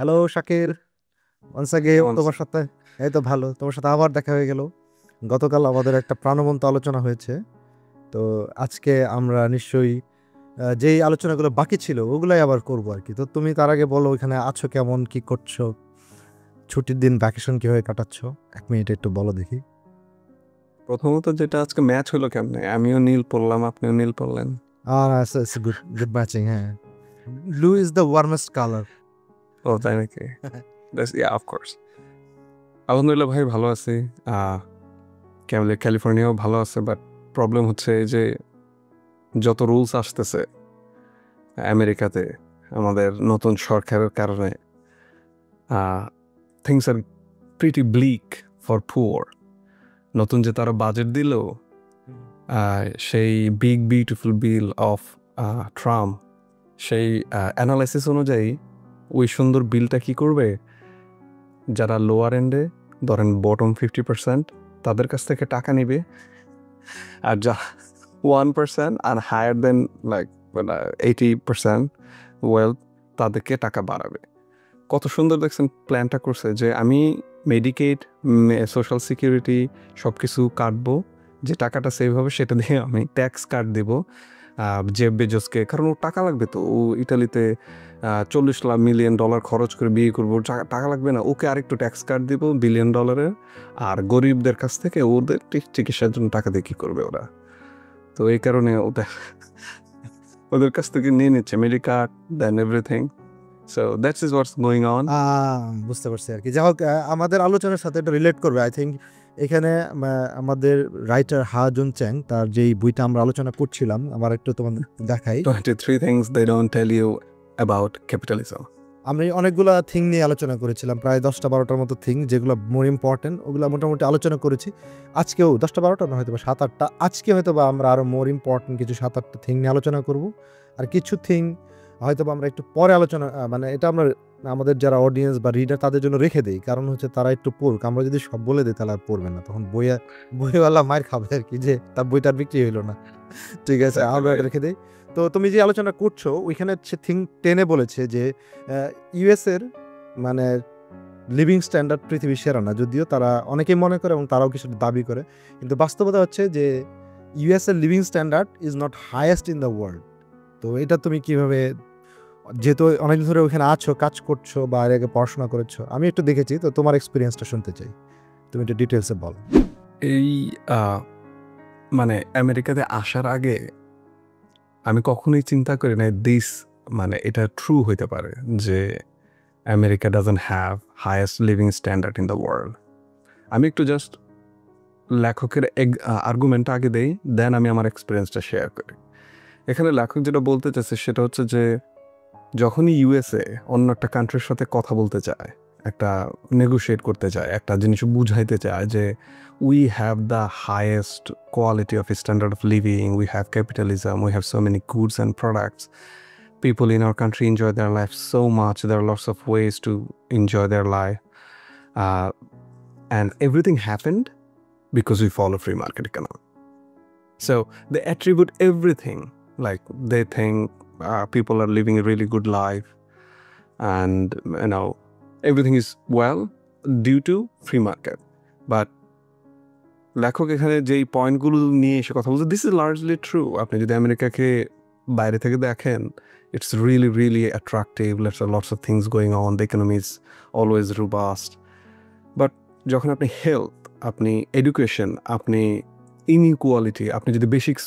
Hello Shakir, once again কেমন তোমার আছেন? সাথে। এই তো ভালো, তোমার সাথে আবার দেখা হয়ে গেল। গতকাল আমাদের একটা প্রাণবন্ত আলোচনা হয়েছে। তো আজকে আমরা নিশ্চয়ই যেই আলোচনাগুলো বাকি ছিল ওগুলাই আবার করবো আর কি। তো তুমি তার আগে বলো, ওইখানে আছো, কেমন কি করছো, ছুটির দিন ভ্যাকেশন কিভাবে কাটাচ্ছো? 1 মিনিট একটু বলো দেখি। প্রথমত যেটা আজকে ম্যাচ হলো কেমনে? আমিও নীল পড়লাম, আপনিও নীল পড়লেন। গুড গুড ম্যাচিং, হ্যাঁ। Blue is the warmest colour. ও তাই নাকি? Of course. আলহামদুলিল্লাহ ভাই ভালো আছি। ক্যালিফোর্নিয়াও ভালো আছে, বাট প্রবলেম হচ্ছে এই যে যত রুলস আসতেছে আমেরিকাতে আমাদের নতুন সরকারের কারণে things are pretty bleak for poor. নতুন যে তারা বাজেট দিল, সেই big beautiful bill of Trump, সেই অ্যানালাইসিস অনুযায়ী ওই সুন্দর বিলটা কি করবে, যারা লোয়ার এন্ডে ধরেন বটম 50% তাদের কাছ থেকে টাকা নিবে, আর যা 1% আর হায়ার দেন লাইক 80% ওয়েলথ, তাদেরকে টাকা বাড়াবে। কত সুন্দর দেখছেন প্ল্যানটা করছে, যে আমি মেডিকেড, সোশ্যাল সিকিউরিটি সব কিছু কাটবো, যে টাকাটা সেভ হবে সেটা দিয়ে আমি ট্যাক্স কাট দেবো জেফ বেজোসকে, কারণ ওর টাকা লাগবে। তো ও ইটালিতে $40 মিলিয়ন খরচ করে বিয়ে করবো, টাকা লাগবে না, ওকে আরেকটু ট্যাক্স কাট দিব $1 বিলিয়ন। আর গরিবদের কাছ থেকে ওদের চিকিৎসার জন্য টাকা দিয়ে কী করবে ওরা? তো এই কারণে ওদের কাছ থেকে নিয়ে নিচ্ছে Medicard then everything. So that's is what's going on. বুঝতে পারছি আর কি। যাই হোক, আমাদের আলোচনার সাথে এটা রিলেট করবে আই থিঙ্ক। এখানে আমাদের রাইটার হা জুন চ্যাং, তার যেই বইটা আমরা আলোচনা করছিলাম, আমার একটু তোমাদের দেখাই। 23 things they don't tell you about capitalism. আমি অনেকগুলা থিং নিয়ে আলোচনা করেছিলাম, প্রায় 10টা-12টার মতো থিং, যেগুলো মোর ইম্পর্টেন্ট ওগুলো মোটামুটি আলোচনা করেছি। আজকেও 10টা-12টা না, হয়তো বা 7-8টা, আজকে হয়তো বা আমরা আরো মোর ইম্পর্টেন্ট কিছু 7-8টা থিং নিয়ে আলোচনা করব। আর কিছু থিং হয়তো বা আমরা একটু পরে আলোচনা, মানে এটা আমরা আমাদের যারা অডিয়েন্স বা রিডার তাদের জন্য রেখে দিই, কারণ হচ্ছে তারা একটু পড়ুক। আমরা যদি সব বলে দিই তাহলে আর পড়বে না, তখন বইওয়ালা মার খাবে আর কি, যে তার বইটার বিক্রি হইলো না। ঠিক আছে, আমরা এটা রেখে দিই। তো তুমি যে আলোচনা করছো ওইখানে সে থিং টেনে বলেছে যে ইউএস এর মানে লিভিং স্ট্যান্ডার্ড পৃথিবীর সেরা না, যদিও তারা অনেকেই মনে করে এবং তারাও কিছু দাবি করে, কিন্তু বাস্তবতা হচ্ছে যে ইউএস এর living standard is not highest in the world. তো এটা তুমি কিভাবে, যেহেতু অনেকদিন ধরে ওখানে আছো, কাজ করছো বা এর আগে পড়াশোনা করেছো, আমি একটু দেখেছি, তো তোমার এক্সপিরিয়েন্সটা শুনতে চাই, তুমি একটু ডিটেলসে বলো। এই মানে আমেরিকাতে আসার আগে আমি কখনোই চিন্তা করি না এটা ট্রু হইতে পারে যে America doesn't have highest living standard in the world. আমি একটু জাস্ট লেখকের আর্গুমেন্টটা আগে দেই, দেন আমি আমার এক্সপিরিয়েন্সটা শেয়ার করি। এখানে লেখক যেটা বলতে চাচ্ছে সেটা হচ্ছে যে যখনই ইউএসএ অন্য একটা কান্ট্রির সাথে কথা বলতে চায়, একটা নেগোশিয়েট করতে চায়, একটা জিনিস বুঝাইতে চায় যে we have the highest quality of standard of living, we have capitalism, we have so many goods and products, people in our country enjoy their life so much, there are lots of ways to enjoy their life, and everything happened because we follow free market economy. So they attribute everything, like they think people are living a really good life, and everything is well due to free market. But লেখক এখানে যেই পয়েন্টগুলো নিয়ে এসে কথা বলছে, this is largely true. আপনি যদি আমেরিকাকে বাইরে থেকে দেখেন, it's really really attractive, lots of things going on, the economy is always robust. But যখন আপনি হেলথ, আপনি এডুকেশন, আপনি ইনইকুয়ালিটি, আপনি যদি বেসিক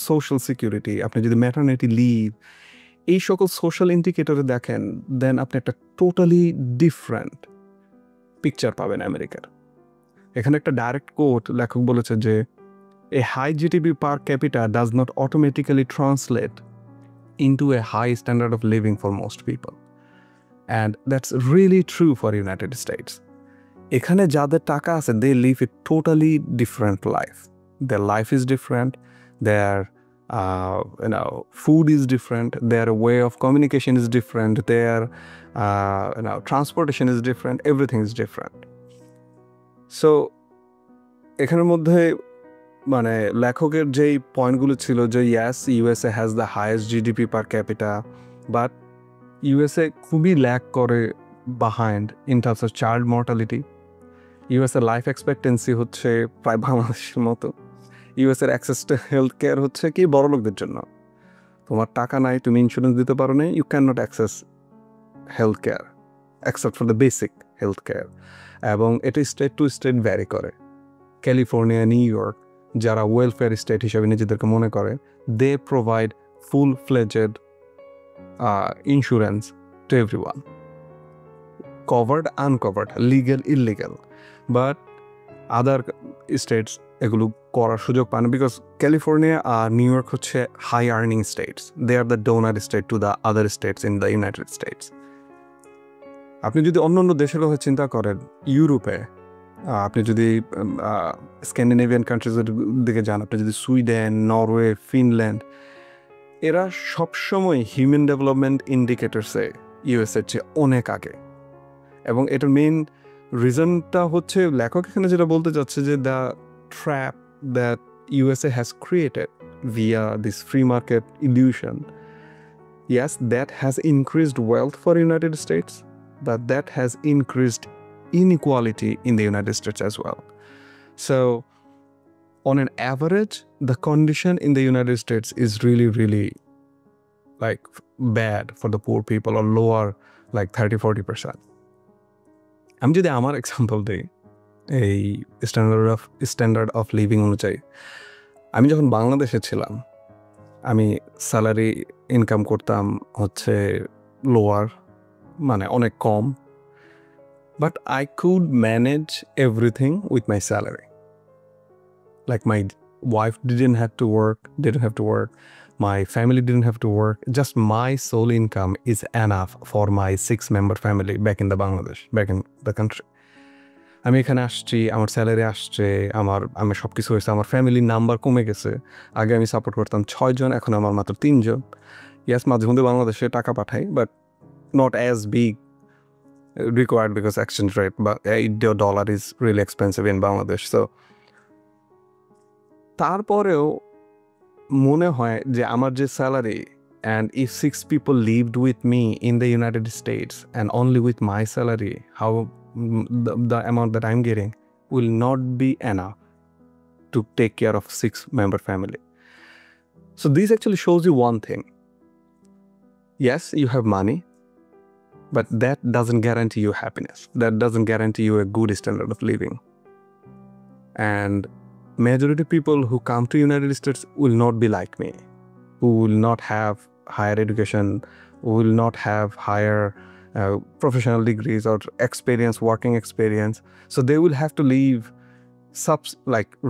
সোশ্যাল সিকিউরিটি, আপনি যদি ম্যাটারনিটি লিভ, এই সকল সোশ্যাল ইন্ডিকেটরে দেখেন, দেন আপনি একটা টোটালি ডিফারেন্ট পিকচার পাবেন আমেরিকার। এখানে একটা ডাইরেক্ট কোট লেখক বলেছে যে a high GDP per capita does not automatically translate into a high standard of living for most people. And that's really true for United States. এখানে যাদের টাকা আছে, they live a totally different life. Their life is different, their food is different, their way of communication is different, their transportation is different, everything is different. So এখানের মধ্যে মানে লেখকের যেই পয়েন্টগুলো ছিল যে yes, USA has the highest GDP per capita, but USA খুবই lack করে behind in terms of child mortality. USA life expectancy হচ্ছে প্রায় বাংলাদেশের মতো। ইউএসএর অ্যাক্সেস টু হেলথ কেয়ার হচ্ছে কি বড় লোকদের জন্য। তোমার টাকা নাই, তুমি ইন্স্যুরেন্স দিতে পারো না, you can not access health care except for the basic health care. এবং এটা স্টেট টু স্টেট ভ্যারি করে। ক্যালিফোর্নিয়া, নিউ ইয়র্ক যারা ওয়েলফেয়ার স্টেট হিসেবে নিজেদেরকে মনে করে, they provide full fledged insurance to everyone, covered, uncovered, legal, illegal. But other states এগুলো করার সুযোগ পায় না, বিকজ ক্যালিফোর্নিয়া আর নিউ ইয়র্ক হচ্ছে high earning states. They are the donor state to the other states in the United States. আপনি যদি অন্য অন্য দেশের কথা চিন্তা করেন, ইউরোপে আপনি যদি স্ক্যান্ডিনেভিয়ান কান্ট্রিজের দিকে যান, আপনি যদি সুইডেন, নরওয়ে, ফিনল্যান্ড, এরা সবসময় হিউম্যান ডেভেলপমেন্ট ইন্ডিকেটরসে ইউএসএর চেয়ে অনেক আগে। এবং এটার মেইন রিজনটা হচ্ছে লেখক এখানে যেটা বলতে চাচ্ছে যে the trap that USA has created via this free market illusion, yes, that has increased wealth for United States, but that has increased inequality in the United States as well. So on an average, the condition in the United States is really, really like bad for the poor people, or lower like 30-40%. আমি যদি আমার example দিই, এই standard of living অনুযায়ী, আমি যখন বাংলাদেশে ছিলাম, আমি স্যালারি ইনকাম করতাম হচ্ছে লোয়ার, মানে অনেক কম, but I could manage everything with my salary. Like my wife didn't have to work, my family didn't have to work, just my sole income is enough for my 6-member family back in the country. আমি এখানে আসছি, আমার salary আসছে, আমার সব কিছু হয়েছে, আমার ফ্যামিলির নাম্বার কমে গেছে। আগে আমি সাপোর্ট করতাম 6 জন, এখন আমার মাত্র 3 জন। ইয়াস, মাঝে মধ্যে বাংলাদেশে টাকা পাঠাই, but not as big required because exchange rate বা dollar is really expensive in Bangladesh. So তারপরেও মনে হয় যে আমার যে salary, and if 6 people lived with me in the United States and only with my salary, how the amount that I'm getting will not be enough to take care of 6-member family. So this actually shows you one thing. Yes, you have money, but that doesn't guarantee you happiness. That doesn't guarantee you a good standard of living. And majority people who come to United States will not be like me, who will not have higher education, who will not have higher professional degrees or working experience. So they will have to live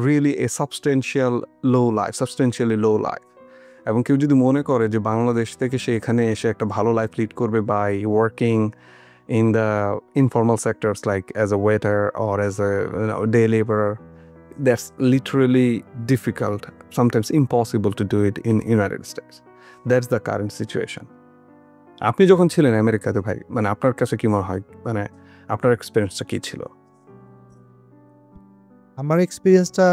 really a substantially low life. এবং কেউ যদি মনে করে যে বাংলাদেশ থেকে সে এখানে এসে একটা ভালো লাইফ লিড করবে by working in the informal sectors like as a waiter or as a day laborer, that's literally difficult, sometimes impossible to do it in United States. That's the current situation. আপনি যখন ছিলেন আমেরিকাতে ভাই, মানে আপনার কাছে কি মনে হয়, মানে আপনার এক্সপেরিয়েন্সটা কি ছিল? আমার এক্সপেরিয়েন্সটা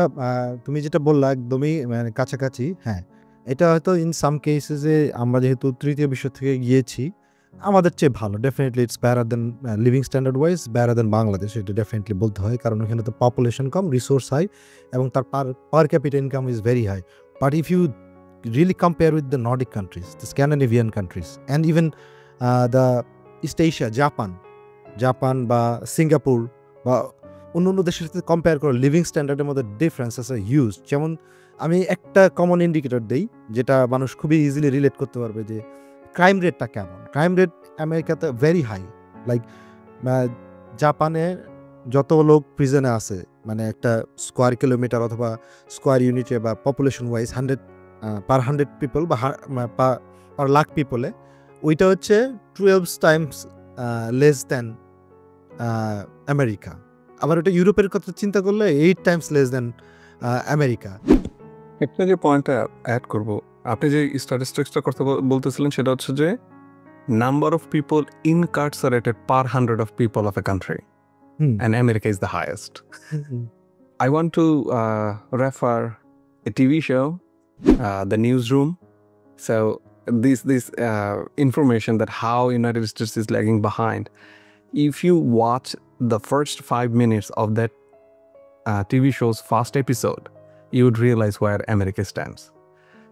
তুমি যেটা বললা একদমই মানে কাছাকাছি। হ্যাঁ, এটা হয়তো ইন সাম কেসেসে আমরা যেহেতু তৃতীয় বিশ্ব থেকে গিয়েছি, আমাদের চেয়ে ভালো। Definitely it's better then living standard wise better দেন বাংলাদেশ, এটা ডেফিনেটলি বলতে হয়, কারণ ওখানে তো পপুলেশন কম, রিসোর্স হাই, এবং তার per capita income is very high. But if you really compare with the Nordic countries, the Scandinavian countries, and even the East Asia, Japan বা Singapore বা অন্য দেশের সাথে কম্পেয়ার করে লিভিং স্ট্যান্ডার্ডের মধ্যে ডিফারেন্স আছে হিউজ। যেমন আমি একটা কমন ইন্ডিকেটর দেই যেটা মানুষ খুবই ইজিলি রিলেট করতে পারবে, যে ক্রাইম রেটটা কেমন। ক্রাইম রেট আমেরিকাতে ভেরি হাই। লাইক জাপানে যত লোক প্রিজনে আছে, মানে একটা স্কোয়ার কিলোমিটার অথবা স্কোয়ার ইউনিটে বা পপুলেশন ওয়াইজ পার 100 পিপল বা পার লাখ পিপলে, ওইটা হচ্ছে 12 টাইমস লেস দ্যান আমেরিকা। আবার ওটা ইউরোপের কথা চিন্তা করলে 8 টাইমস লেস দ্যান আমেরিকা। একটা যে পয়েন্টটা অ্যাড করব, আপনি যে স্ট্যাটিস্টিক্সটা করতে বলতেছিলেন সেটা হচ্ছে যে number of people incarcerated per 100 of people of a country, and America is the highest. I want to refer a TV show, The Newsroom. So this information that how United States is lagging behind. If you watch the first 5 minutes of that TV show's first episode, you would realize where America stands.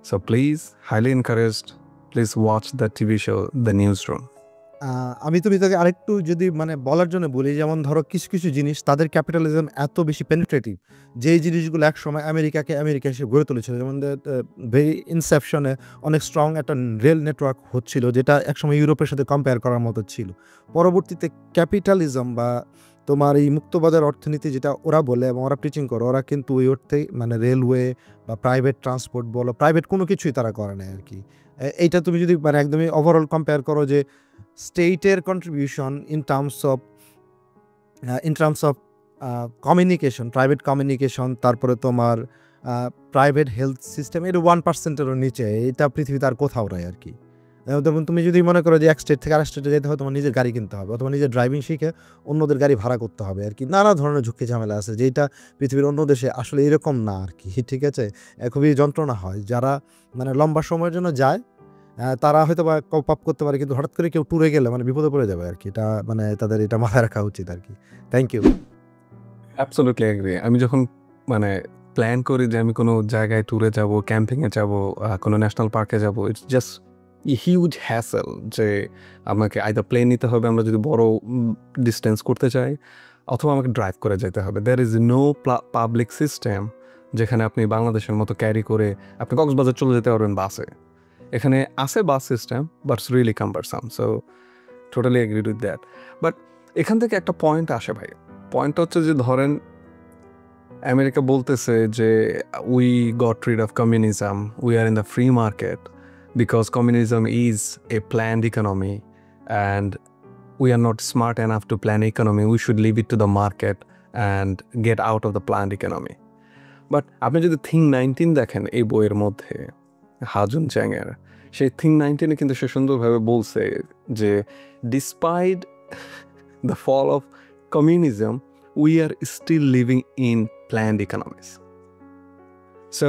So please, highly encouraged, please watch the TV show The Newsroom. আমি তুমি তাকে আরেকটু যদি মানে বলার জন্য বলি, যেমন ধরো কিছু কিছু জিনিস তাদের ক্যাপিটালিজম এত বেশি পেনিট্রেটিভ, যেই জিনিসগুলো একসময় আমেরিকা হিসেবে গড়ে তুলেছিল। যেমন ভেরি ইনসেপশনে অনেক স্ট্রং একটা রেল নেটওয়ার্ক হচ্ছিল, যেটা একসময় ইউরোপের সাথে কম্পেয়ার করার মতো ছিল। পরবর্তীতে ক্যাপিটালিজম বা তোমার এই মুক্তবাজার অর্থনীতি যেটা ওরা বলে এবং ওরা প্রিচিং করে, ওরা কিন্তু ওই অর্থেই মানে রেলওয়ে বা প্রাইভেট ট্রান্সপোর্ট বলো, প্রাইভেট কোনো কিছুই তারা করে না আর কি। এইটা তুমি যদি মানে একদমই ওভারঅল কম্পেয়ার করো যে স্টেটের contribution in terms of communication, private communication, তারপরে তোমার প্রাইভেট হেলথ সিস্টেম, এটা 1%-এরও নিচে, এটা পৃথিবীতে আর কোথাও নাই আর কি। যেমন তুমি যদি মনে করো যে এক স্টেট থেকে আরেক স্টেটে যেতে হয়, তোমার নিজের গাড়ি কিনতে হবে অথবা নিজের ড্রাইভিং শিখে অন্যদের গাড়ি ভাড়া করতে হবে আর কি। নানা ধরনের ঝুঁকি ঝামেলা আছে, যেটা পৃথিবীর অন্য দেশে আসলে এরকম না আর কি। ঠিক আছে, খুবই যন্ত্রণা হয়। যারা মানে লম্বা সময়ের জন্য যায় তারা হয়তো বা কপ আপ করতে পারে, কিন্তু হঠাৎ করে কেউ ট্যুরে গেলে মানে বিপদে পড়ে যাবে আর কি। এটা মানে তাদের এটা মাথায় রাখা উচিত আর কি। Thank you. Absolutely agree. আমি যখন মানে প্ল্যান করি যে আমি কোনো জায়গায় ট্যুরে যাব, ক্যাম্পিংয়ে যাব, কোনো ন্যাশনাল পার্কে যাব, ইটস জাস্ট হিউজ হ্যাসেল যে আমাকে আইদার প্লেন নিতে হবে আমরা যদি বড় ডিস্টেন্স করতে চাই, অথবা আমাকে ড্রাইভ করে যেতে হবে। There is no public system যেখানে আপনি বাংলাদেশের মতো ক্যারি করে আপনি কক্সবাজার চলে যেতে পারবেন বাসে। এখানে আছে বাস system, but it's really কাম্বারসাম। So totally agreed with that. But এখান থেকে একটা পয়েন্ট আসে ভাই। পয়েন্টটা হচ্ছে যে ধরেন আমেরিকা বলতেছে যে we got read of communism, we are in the free market because communism is a planned economy and we are not smart enough to plan economy. We should leave it to the market and get out of the planned economy. But আপনি যদি thing 19 দেখেন এই বইয়ের মধ্যে হাজুন চ্যাংয়ের, সেই thing 19-এ কিন্তু সে সুন্দরভাবে বলছে যে despite the fall of communism we are still living in planned economies. So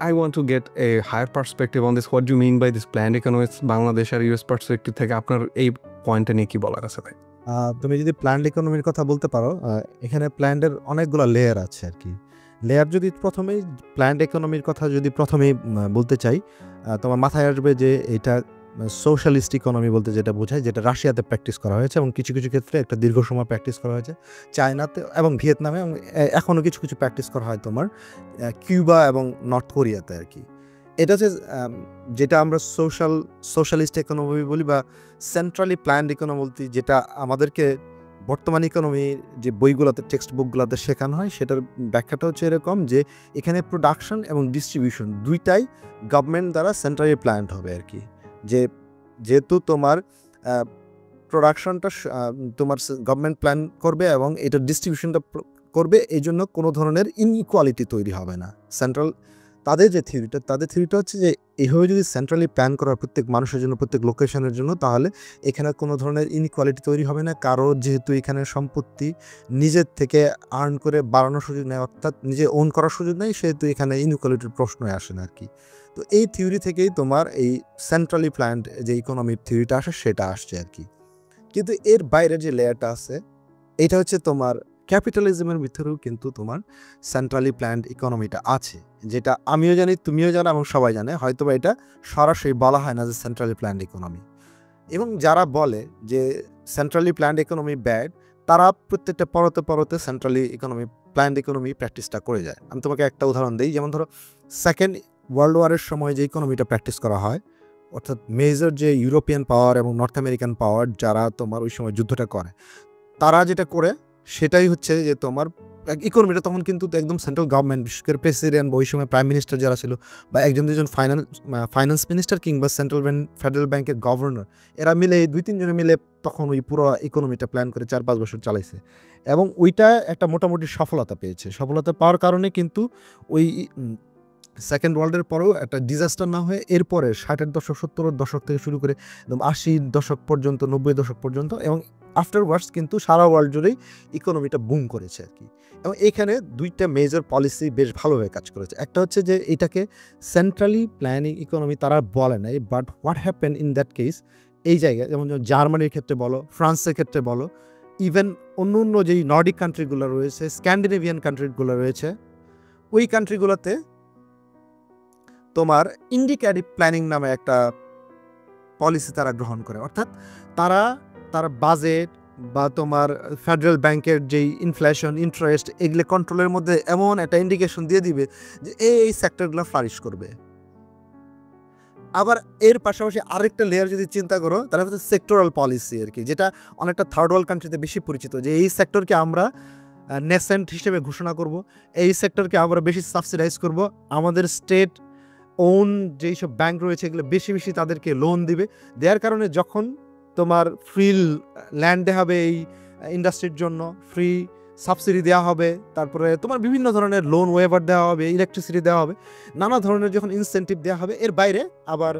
I want to get a higher perspective on this. What do you mean by this planned economies? Bangladesh আর US perspective থেকে আপনার এই পয়েন্টটা নিয়ে কি বলার আছে ভাই? তুমি যদি প্ল্যান্ড ইকোনমির কথা বলতে পারো, এখানে প্ল্যান্ডের অনেকগুলো লেয়ার আছে আর কি। লেয়ার যদি প্রথমেই প্ল্যান্ড ইকোনমির কথা যদি প্রথমেই বলতে চাই, তোমার মাথায় আসবে যে এটা সোশ্যালিস্ট ইকোনমি বলতে যেটা বোঝায়, যেটা রাশিয়াতে প্র্যাকটিস করা হয়েছে এবং কিছু কিছু ক্ষেত্রে একটা দীর্ঘ সময় প্র্যাকটিস করা হয়েছে চায়নাতে এবং ভিয়েতনামে, এবং এখনও কিছু কিছু প্র্যাকটিস করা হয় তোমার কিউবা এবং নর্থ কোরিয়াতে আর কি। এটা হচ্ছে যেটা আমরা সোশ্যালিস্ট ইকোনমি বলি বা সেন্ট্রালি প্ল্যান্ড ইকোনমি বলতে, যেটা আমাদেরকে বর্তমান ইকোনমির যে বইগুলোতে টেক্সট বুকগুলোতে শেখানো হয়, সেটার ব্যাখ্যাটা হচ্ছে এরকম যে এখানে প্রোডাকশন এবং ডিস্ট্রিবিউশন দুইটাই গভর্নমেন্ট দ্বারা সেন্ট্রালি প্ল্যান্ড হবে আর কি। যেহেতু তোমার প্রোডাকশনটা তোমার গভর্নমেন্ট প্ল্যান করবে এবং এটা ডিস্ট্রিবিউশনটা করবে, এই জন্য কোনো ধরনের ইনইকুয়ালিটি তৈরি হবে না। তাদের থিওরিটা হচ্ছে যে এইভাবে যদি সেন্ট্রালি প্ল্যান করা প্রত্যেক মানুষের জন্য, প্রত্যেক লোকেশনের জন্য, তাহলে এখানে কোনো ধরনের ইনইকুয়ালিটি তৈরি হবে না। কারো যেহেতু এখানে সম্পত্তি নিজের থেকে আর্ন করে বাড়ানোর সুযোগ নেই, অর্থাৎ নিজে ওন করার সুযোগ নেই, সেহেতু এখানে ইনইকুয়ালিটির প্রশ্নই আসে না আর কি। তো এই থিওরি থেকেই তোমার এই সেন্ট্রালি প্ল্যান্ড যে ইকোনমির থিওরিটা আসে সেটা আসছে আর কি। কিন্তু এর বাইরে যে লেয়ারটা আছে, এটা হচ্ছে তোমার ক্যাপিটালিজমের ভিতরেও কিন্তু তোমার সেন্ট্রালি প্ল্যান্ড ইকোনমিটা আছে, যেটা আমিও জানি, তুমিও জানো এবং সবাই জানে। হয়তো বা এটা সরাসরি বলা হয় না যে সেন্ট্রালি প্ল্যান্ড ইকোনমি, এবং যারা বলে যে সেন্ট্রালি প্ল্যান্ড ইকোনমি ব্যাড, তারা প্রত্যেকটা পরতে সেন্ট্রালি প্ল্যান্ড ইকোনমি প্র্যাকটিসটা করে যায়। আমি তোমাকে একটা উদাহরণ দিই। যেমন ধরো সেকেন্ড ওয়ার্ল্ড ওয়ারের সময় যে ইকোনমিটা প্র্যাকটিস করা হয়, অর্থাৎ মেজর যে ইউরোপিয়ান পাওয়ার এবং নর্থ আমেরিকান পাওয়ার যারা তোমার ওই সময় যুদ্ধটা করে, তারা যেটা করে সেটাই হচ্ছে যে তোমার ইকোনমিটা তখন কিন্তু একদম সেন্ট্রাল গভর্নমেন্ট, বিশেষ করে প্রেসিডেন্ট বা ওই সময় প্রাইম মিনিস্টার যারা ছিল, বা একজন দুজন ফাইন্যান্স মিনিস্টার কিংবা ফেডারেল ব্যাংকের গভর্নর, এরা মিলে 2-3 জনে মিলে তখন ওই পুরো ইকোনমিটা প্ল্যান করে 4-5 বছর চালাইছে, এবং ওইটা একটা মোটামুটি সফলতা পেয়েছে। সফলতা পাওয়ার কারণে কিন্তু ওই সেকেন্ড ওয়ার্ল্ডের পরেও একটা ডিজাস্টার না হয়ে এরপরে 60-এর দশক, 70-এর দশক থেকে শুরু করে একদম 80-এর দশক পর্যন্ত, 90-এর দশক পর্যন্ত এবং আফটারওয়ার্ডস কিন্তু সারা ওয়ার্ল্ড জুড়েই ইকোনমিটা বুম করেছে আর কি। এবং এইখানে দুইটা মেজর পলিসি বেশ ভালোভাবে কাজ করেছে। একটা হচ্ছে যে এটাকে সেন্ট্রালি প্ল্যানিং ইকোনমি তারা বলে নাই, but what happen in that case এই জায়গায় যেমন জার্মানির ক্ষেত্রে বলো, ফ্রান্সের ক্ষেত্রে বলো, ইভেন অন্য অন্য যেই নর্ডিক কান্ট্রিগুলো রয়েছে, স্ক্যান্ডিনেভিয়ান কান্ট্রিগুলো রয়েছে, ওই কান্ট্রিগুলোতে তোমার ইন্ডিকেটিভ প্ল্যানিং নামে একটা পলিসি তারা গ্রহণ করে। অর্থাৎ তারা বাজেট বা তোমার ফেডারেল ব্যাংকের যেই ইনফ্লেশন, ইন্টারেস্ট, এগুলো কন্ট্রোলের মধ্যে এমন একটা ইন্ডিকেশন দিয়ে দিবে যে এই সেক্টরগুলো ফ্লারিশ করবে। আবার এর পাশাপাশি আরেকটা লেয়ার যদি চিন্তা করো, তাহলে হচ্ছে সেক্টরাল পলিসি আর কি, যেটা অনেকটা থার্ড ওয়ার্ল্ড কান্ট্রিতে বেশি পরিচিত, যে এই সেক্টরকে আমরা নেসেন্ট হিসেবে ঘোষণা করব, এই সেক্টরকে আমরা বেশি সাবসিডাইজ করব, আমাদের স্টেট ওন যেই সব ব্যাংক রয়েছে এগুলো বেশি বেশি তাদেরকে লোন দিবে, দেওয়ার কারণে যখন তোমার ফ্রি ল্যান্ড দেওয়া হবে এই ইন্ডাস্ট্রির জন্য, ফ্রি সাবসিডি দেওয়া হবে, তারপরে তোমার বিভিন্ন ধরনের লোন ওয়েভার দেওয়া হবে, ইলেকট্রিসিটি দেওয়া হবে, নানা ধরনের যখন ইনসেন্টিভ দেওয়া হবে, এর বাইরে আবার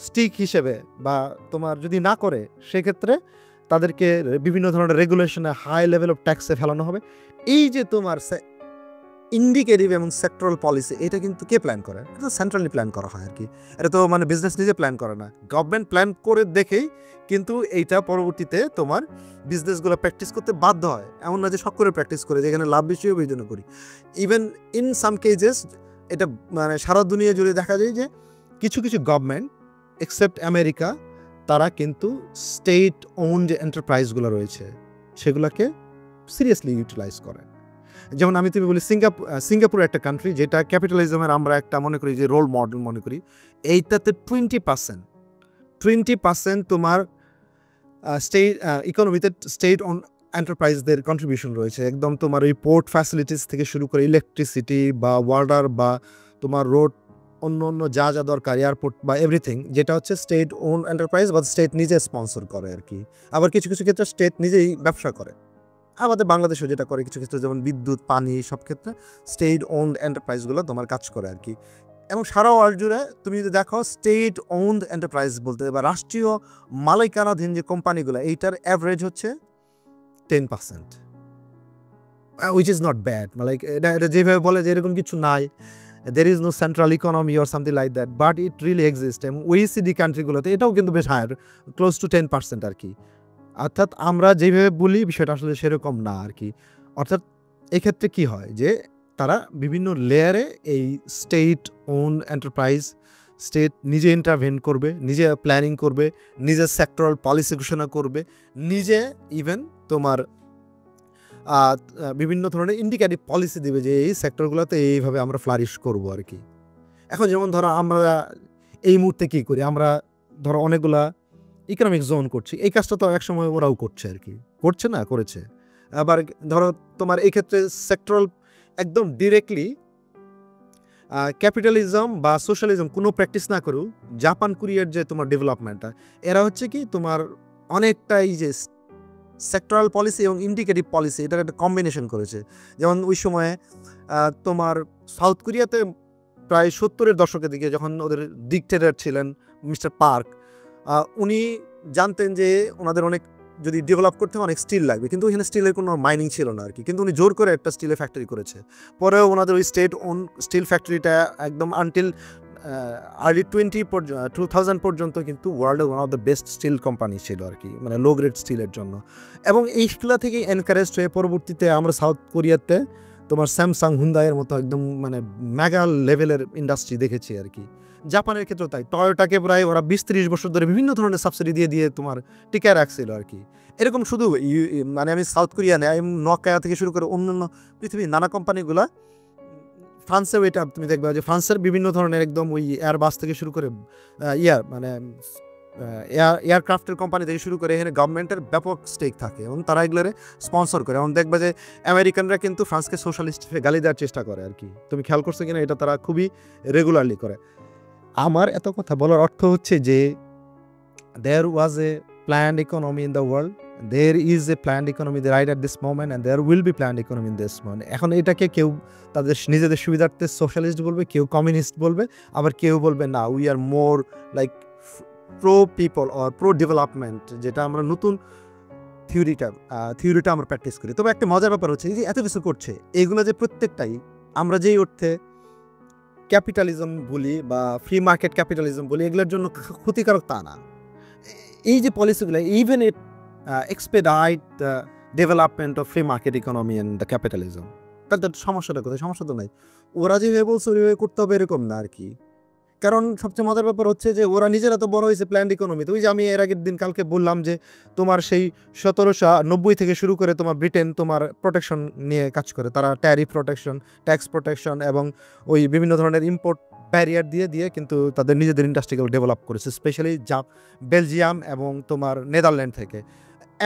স্টিক হিসেবে বা তোমার যদি না করে সেক্ষেত্রে তাদেরকে বিভিন্ন ধরনের রেগুলেশনে হাই লেভেল অফ ট্যাক্সে ফেলানো হবে। এই যে তোমার ইন্ডিকেটিভ এবং সেক্টরাল পলিসি, এটা কিন্তু কে প্ল্যান করে? এটা সেন্ট্রালি প্ল্যান করা হয় আর কি। এটা তো মানে বিজনেস নিজে প্ল্যান করে না, গভর্নমেন্ট প্ল্যান করে দেখেই কিন্তু এইটা পরবর্তীতে তোমার বিজনেসগুলো প্র্যাকটিস করতে বাধ্য হয়। এমন না যে শখ করে প্র্যাকটিস করে, যেখানে লাভ বেশি হবে এই জন্য করি। ইভেন ইন সাম কেজেস এটা মানে সারা দুনিয়া জুড়ে দেখা যায় যে কিছু কিছু গভর্নমেন্ট এক্সেপ্ট আমেরিকা, তারা কিন্তু স্টেট ওন যে এন্টারপ্রাইজগুলো রয়েছে সেগুলোকে সিরিয়াসলি ইউটিলাইজ করে। যেমন তুমি বলি সিঙ্গাপুর একটা কান্ট্রি যেটা ক্যাপিটালিজমের আমরা একটা মনে করি যে রোল মডেল মনে করি, এইটাতে 20% তোমার স্টেট ইকোনমিতে স্টেট অন এন্টারপ্রাইজদের কন্ট্রিবিউশন রয়েছে। একদম তোমার ওই পোর্ট ফ্যাসিলিটিস থেকে শুরু করে ইলেকট্রিসিটি বা ওয়াটার বা তোমার রোড, অন্য অন্য যা যা দরকার, এয়ারপোর্ট বা এভরিথিং, যেটা হচ্ছে স্টেট ওন এন্টারপ্রাইজ বা স্টেট নিজে স্পন্সর করে আর কি। আবার কিছু কিছু ক্ষেত্রে স্টেট নিজেই ব্যবসা করে। আমাদের বাংলাদেশেও যেটা করে কিছু ক্ষেত্রে, যেমন বিদ্যুৎ, পানি, সব ক্ষেত্রে স্টেট ওনড এন্টারপ্রাইজগুলো তোমার কাজ করে আর কি। এবং সারা ওয়ার্ল্ড জুড়ে তুমি যদি দেখো স্টেট ওনড এন্টারপ্রাইজ বলতে বা রাষ্ট্রীয় মালিকানাধীন যে কোম্পানিগুলো, এইটার অ্যাভারেজ হচ্ছে 10%, উইচ ইজ নট ব্যাড। মানে এটা যেভাবে বলে যে এরকম কিছু নাই, there is no central economy or something like that, but it really exists। এবং OECD কান্ট্রিগুলোতে এটাও কিন্তু বেশ হায়ার, ক্লোজ টু 10% আর কি। অর্থাৎ আমরা যেভাবে বলি বিষয়টা আসলে সেরকম না আর কি। অর্থাৎ এক্ষেত্রে কি হয় যে তারা বিভিন্ন লেয়ারে এই স্টেট ওন এন্টারপ্রাইজ, স্টেট নিজে ইন্টারভেন করবে, নিজে প্ল্যানিং করবে, নিজে সেক্টরাল পলিসি ঘোষণা করবে, নিজে ইভেন তোমার বিভিন্ন ধরনের ইন্ডিকেটিভ পলিসি দিবে যে এই সেক্টরগুলোতে এইভাবে আমরা ফ্লারিশ করব আর কি। এখন যেমন ধরো আমরা এই মুহূর্তে কী করি, আমরা ধরো অনেকগুলা ইকোনমিক জোন করছি, এই কাজটা তো একসময় ওরাও করছে আর কি, করছে না, করেছে। আবার ধরো তোমার এই ক্ষেত্রে সেক্টরাল একদম ডিরেক্টলি ক্যাপিটালিজম বা সোশ্যালিজম কোনো প্র্যাকটিস না করেও জাপান কোরিয়ার যে তোমার ডেভেলপমেন্টটা, এরা হচ্ছে কি তোমার অনেকটাই যে সেক্টরাল পলিসি এবং ইন্ডিকেটিভ পলিসি এটার একটা কম্বিনেশন করেছে। যেমন ওই সময়ে তোমার সাউথ কোরিয়াতে প্রায় 70-এর দশকের দিকে যখন ওদের ডিকটেটর ছিলেন মিস্টার পার্ক, উনি জানতেন যে ওনাদের অনেক যদি ডেভেলপ করতে হয় অনেক স্টিল লাগবে, কিন্তু ওইখানে স্টিলের কোনো মাইনিং ছিল না আর কি। কিন্তু উনি জোর করে একটা স্টিলের ফ্যাক্টরি করেছে। পরেও ওনাদের ওই স্টেট ওন স্টিল ফ্যাক্টরিটা একদম আনটিল আর্লি 2000 পর্যন্ত কিন্তু ওয়ার্ল্ডের one of the best steel company ছিল আর কি, মানে লো গ্রেড স্টিলের জন্য। এবং এইগুলো থেকেই এনকারেজ হয়ে পরবর্তীতে আমরা সাউথ কোরিয়াতে তোমার স্যামসাং, হুন্দাইয়ের মতো একদম মানে মেগা লেভেলের ইন্ডাস্ট্রি দেখেছি আর কি। জাপানের ক্ষেত্রেও তাই, টয়োটাকে প্রায় ওরা 20-30 বছর ধরে বিভিন্ন ধরনের সাবসিডি দিয়ে তোমার টিকায় রাখছিল আর কি। এরকম শুধু মানে আমি সাউথ কোরিয়া নেই, নকিয়া থেকে শুরু করে অন্যান্য পৃথিবীর নানা কোম্পানিগুলা, ফ্রান্সেও এটা তুমি দেখবে যে ফ্রান্সের বিভিন্ন ধরনের একদম ওই এয়ারবাস থেকে শুরু করে মানে এয়ারক্রাফটের কোম্পানি থেকে শুরু করে এখানে গভর্নমেন্টের ব্যাপক স্টেক থাকে এবং তারা এগুলোরে স্পন্সর করে। এবং দেখবে যে আমেরিকানরা কিন্তু ফ্রান্সকে সোশ্যালিস্ট গালি দেওয়ার চেষ্টা করে আর কি। তুমি খেয়াল করছো কিনা, এটা তারা খুবই রেগুলারলি করে। আমার এত কথা বলার অর্থ হচ্ছে যে there was a planned economy in the world, there is a planned economy right at this moment, and there will be planned economy in this moment. এখন এটাকে কেউ তাদের নিজেদের সুবিধার্থে সোশ্যালিস্ট বলবে, কেউ কমিউনিস্ট বলবে, আবার কেউ বলবে না we are more like pro people or pro development, যেটা আমরা নতুন থিওরিটা আমরা প্র্যাকটিস করি। তবে একটা মজার ব্যাপার হচ্ছে এই যে এত কিছু করছে, এগুলো যে প্রত্যেকটাই আমরা যেই অর্থে ক্যাপিটালিজম বলি বা ফ্রি মার্কেট ক্যাপিটালিজম বলি, এগুলোর জন্য ক্ষতিকারক তা না। এই যে পলিসিগুলো even it expedite the development of free market economy and the capitalism. তাদের সমস্যাটা কোথায়? সমস্যা তো নাই, ওরা যেভাবে বলছে ওইভাবে করতে হবে এরকম না আর কি। কারণ সবচেয়ে মজার ব্যাপার হচ্ছে যে ওরা নিজেরা তো বড় হয়েছে প্ল্যান্ড ইকোনমিতে। ওই যে আমি এর আগের দিন কালকে বললাম যে তোমার সেই 1790 থেকে শুরু করে তোমার ব্রিটেন তোমার প্রোটেকশন নিয়ে কাজ করে, তারা ট্যারিফ প্রোটেকশন, ট্যাক্স প্রোটেকশন এবং ওই বিভিন্ন ধরনের ইম্পোর্ট ব্যারিয়ার দিয়ে দিয়ে কিন্তু তাদের নিজেদের ইন্ডাস্ট্রিগুলো ডেভেলপ করেছে, স্পেশালি বেলজিয়াম এবং তোমার নেদারল্যান্ড থেকে।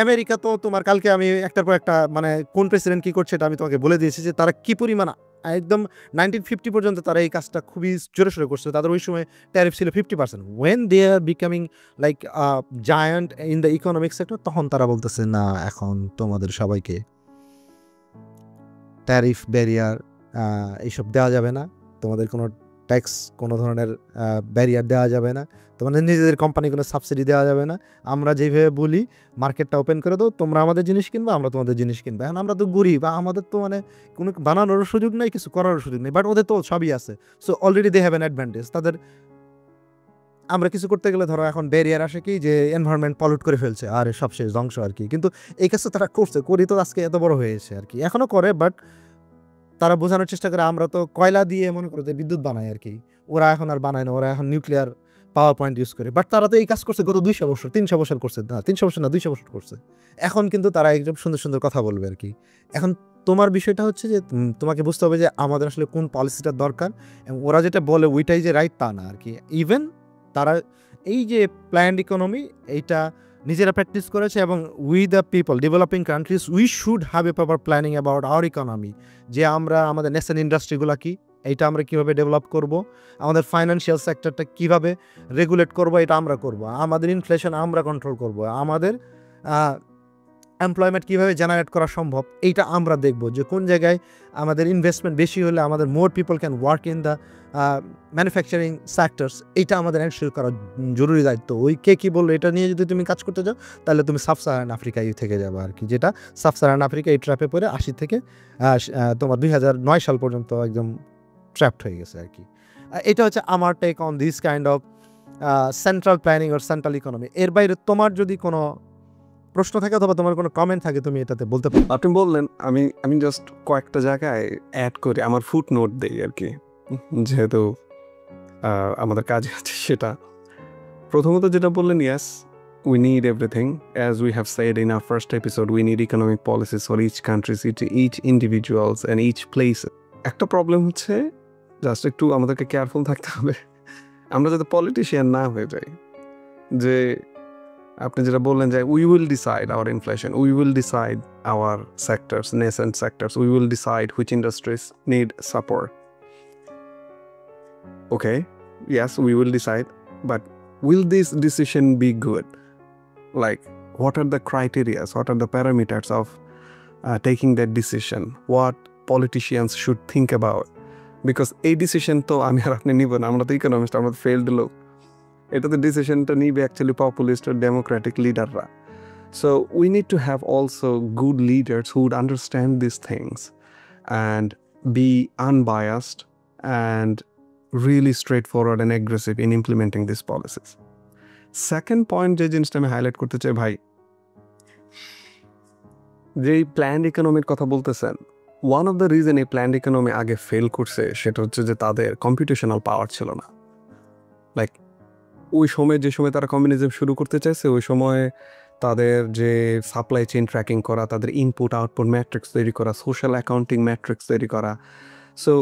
আমেরিকা তো তোমার কালকে আমি একটার পর একটা মানে কোন প্রেসিডেন্ট কী করছে এটা আমি তোমাকে বলে দিয়েছি যে তারা কী পরিমাণ একদম 1950 পর্যন্ত তারা এই কাজটা খুবই জোরে সোরে করছে। তাদের ওই সময় ট্যারিফ ছিল 50%। When they are becoming like giant in the economic sector, তখন তারা বলতেছে না এখন তোমাদের সবাইকে ট্যারিফ ব্যারিয়ার এইসব দেওয়া যাবে না, তোমাদের কোনো ট্যাক্স কোনো ধরনের ব্যারিয়ার দেওয়া যাবে না, তোমাদের নিজেদের কোম্পানিগুলো সাবসিডি দেওয়া যাবে না, আমরা যেভাবে বলি মার্কেটটা ওপেন করে দাও, তোমরা আমাদের জিনিস কিনবা, আমরা তোমাদের জিনিস কিনবো। এখন আমরা তো গরিব, আমাদের তো মানে কোনো বানানোর সুযোগ নেই, কিছু করার সুযোগ নেই, বাট ওদের তো সবই আছে। So already they have an advantage. তাদের আমরা কিছু করতে গেলে ধরো এখন ব্যারিয়ার আসে কি যে এনভায়রনমেন্ট পলিউট করে ফেলছে, আর সব শেষ ধ্বংস আর কি। কিন্তু এই কাজটা তারা করছে, করি তো আজকে এত বড় হয়েছে আর কি, এখনও করে, বাট তারা বোঝানোর চেষ্টা করে আমরা তো কয়লা দিয়ে মনে করো যে বিদ্যুৎ বানাই আর কি, ওরা এখন আর বানায় না, ওরা এখন নিউক্লিয়ার পাওয়ার পয়েন্ট ইউজ করে। বাট তারা তো এই কাজ করছে গত 200 বছর 300 বছর করছে, না 300 বছর না 200 বছর করছে। এখন কিন্তু তারা একদম সুন্দর সুন্দর কথা বলবে আর কি। এখন তোমার বিষয়টা হচ্ছে যে তোমাকে বুঝতে হবে যে আমাদের আসলে কোন পলিসিটা দরকার, এবং ওরা যেটা বলে ওইটাই যে রাইট তা না আর কি। ইভেন তারা এই যে প্ল্যান্ড ইকোনমি এইটা নিজেরা প্র্যাকটিস করেছে, এবং we the people developing countries we should have a proper planning about our economy, যে আমরা আমাদের ন্যাশনাল ইন্ডাস্ট্রিগুলো কি, এইটা আমরা কীভাবে ডেভেলপ করব, আমাদের ফাইন্যান্সিয়াল সেক্টরটা কীভাবে রেগুলেট করব, এটা আমরা করব, আমাদের ইনফ্লেশন আমরা কন্ট্রোল করব, আমাদের এমপ্লয়মেন্ট কীভাবে জেনারেট করা সম্ভব এইটা আমরা দেখব, যে কোন জায়গায় আমাদের ইনভেস্টমেন্ট বেশি হলে আমাদের more people can work in the manufacturing sectors, এইটা আমাদের এনশিওর করা জরুরি দায়িত্ব। ওই কে কী বললো এটা নিয়ে যদি তুমি কাজ করতে যাও তাহলে তুমি সাব সাহারান আফ্রিকায় থেকে যাবে আর কি, যেটা সাব সাহারান আফ্রিকা এই ট্র্যাপে পড়ে 80 থেকে তোমার 2009 সাল পর্যন্ত একদম ট্র্যাপড হয়ে গেছে আর কি। এটা হচ্ছে আমার take on this kind of central planning or central economy. এর বাইরে তোমার যদি কোনো প্রশ্ন থাকে অথবা তোমার কোনো কমেন্ট থাকে তুমি এটাতে বলতে পারো। আপনি বললেন, আমি জাস্ট কয়েকটা জায়গায় অ্যাড করি, আমার ফুট নোট দেই আর কি, যেহেতু আমাদের কাজ আছে সেটা। প্রথমত যেটা বললেন, yes we need everything, as we have said in our first episode, we need economic policies for each country, each individuals and each place. একটা প্রবলেম হচ্ছে জাস্ট একটু আমাদেরকে কেয়ারফুল থাকতে হবে আমরা যাতে পলিটিশিয়ান না হয়ে যাই, যে আপনি যেটা বললেন যে we will decide our inflation, we will decide our sectors, nascent sectors, we will decide which industries need support. Okay, yes, we will decide, but will this decision be good? Like, what are the criteria, what are the parameters of taking that decision? What politicians should think about? Because a decision to আমি আর আপনি নিব না, আমরা তো economist, আমরা তো failed লোক, এটাতে ডিসিশনটা নিবে অ্যাকচুয়ালি পপুলিস্ট আর ডেমোক্রেটিক লিডাররা। So we need to have also good leaders who would understand these things and be unbiased and really straightforward and aggressive in implementing these policies. Second point যে জিনিসটা আমি highlight করতে চাই ভাই, যে planned ইকোনমির কথা বলতেছেন, ওয়ান অফ দ্য রিজন এই প্ল্যান্ড ইকোনমি আগে ফেল করছে সেটা হচ্ছে যে তাদের কম্পিউটেশনাল পাওয়ার ছিল না। লাইক ওই সময় যে সময় তারা কমিউনিজম শুরু করতে চাইছে, ওই সময় তাদের যে সাপ্লাই চেইন ট্র্যাকিং করা, তাদের ইনপুট আউটপুট ম্যাট্রিক্স তৈরি করা, সোশ্যাল অ্যাকাউন্টিং ম্যাট্রিক্স তৈরি করা, সো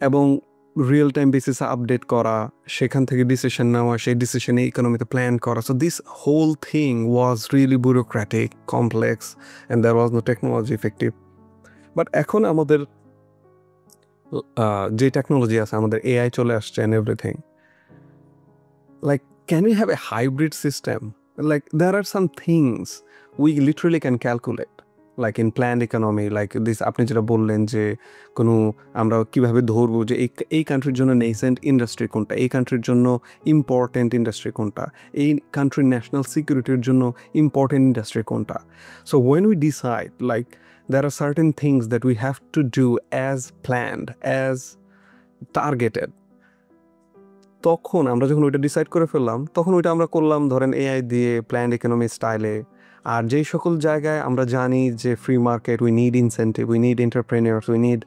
এবং রিয়েল টাইম বেসিসে আপডেট করা, সেখান থেকে ডিসিশন নেওয়া, সেই ডিসিশনে ইকোনমিতে প্ল্যান করা। So this whole thing was really bureaucratic, complex, and there was no technology effective. But এখন আমাদের যে টেকনোলজি আছে, আমাদের এআই চলে আসছে and everything, like can we have a hybrid system? Like there are some things we literally can calculate. Like in planned economy, like this আপনি যেটা বললেন যে কোনো আমরা কীভাবে ধরবো যে এই কান্ট্রির জন্য নেসেন্ট ইন্ডাস্ট্রি কোনটা, এই কান্ট্রির জন্য ইম্পর্ট্যান্ট ইন্ডাস্ট্রি কোনটা, এই কান্ট্রির ন্যাশনাল সিকিউরিটির জন্য ইম্পর্ট্যান্ট ইন্ডাস্ট্রি কোনটা. So when we decide like there are certain things that we have to do as planned, as targeted. তখন আমরা যখন ওইটা ডিসাইড করে ফেললাম, তখন ওইটা আমরা করলাম ধরেন এআই দিয়ে প্ল্যান্ড ইকোনমি স্টাইলে. আর যেই সকল জায়গায় আমরা জানি যে free market, we need incentive, we need entrepreneurs, we need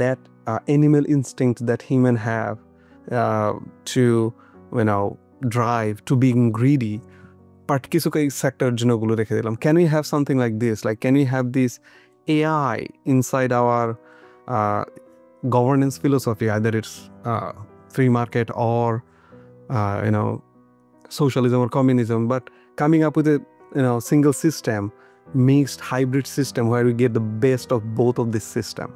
that animal instinct that human have to drive to being greedy, but কিছু সেক্টর জন্য ওগুলো রেখে দিলাম. Can we have something like this, like can we have this AI inside our governance philosophy, either it's free market or socialism or communism, but coming up with a single system, mixed hybrid system where we get the best of both of this system.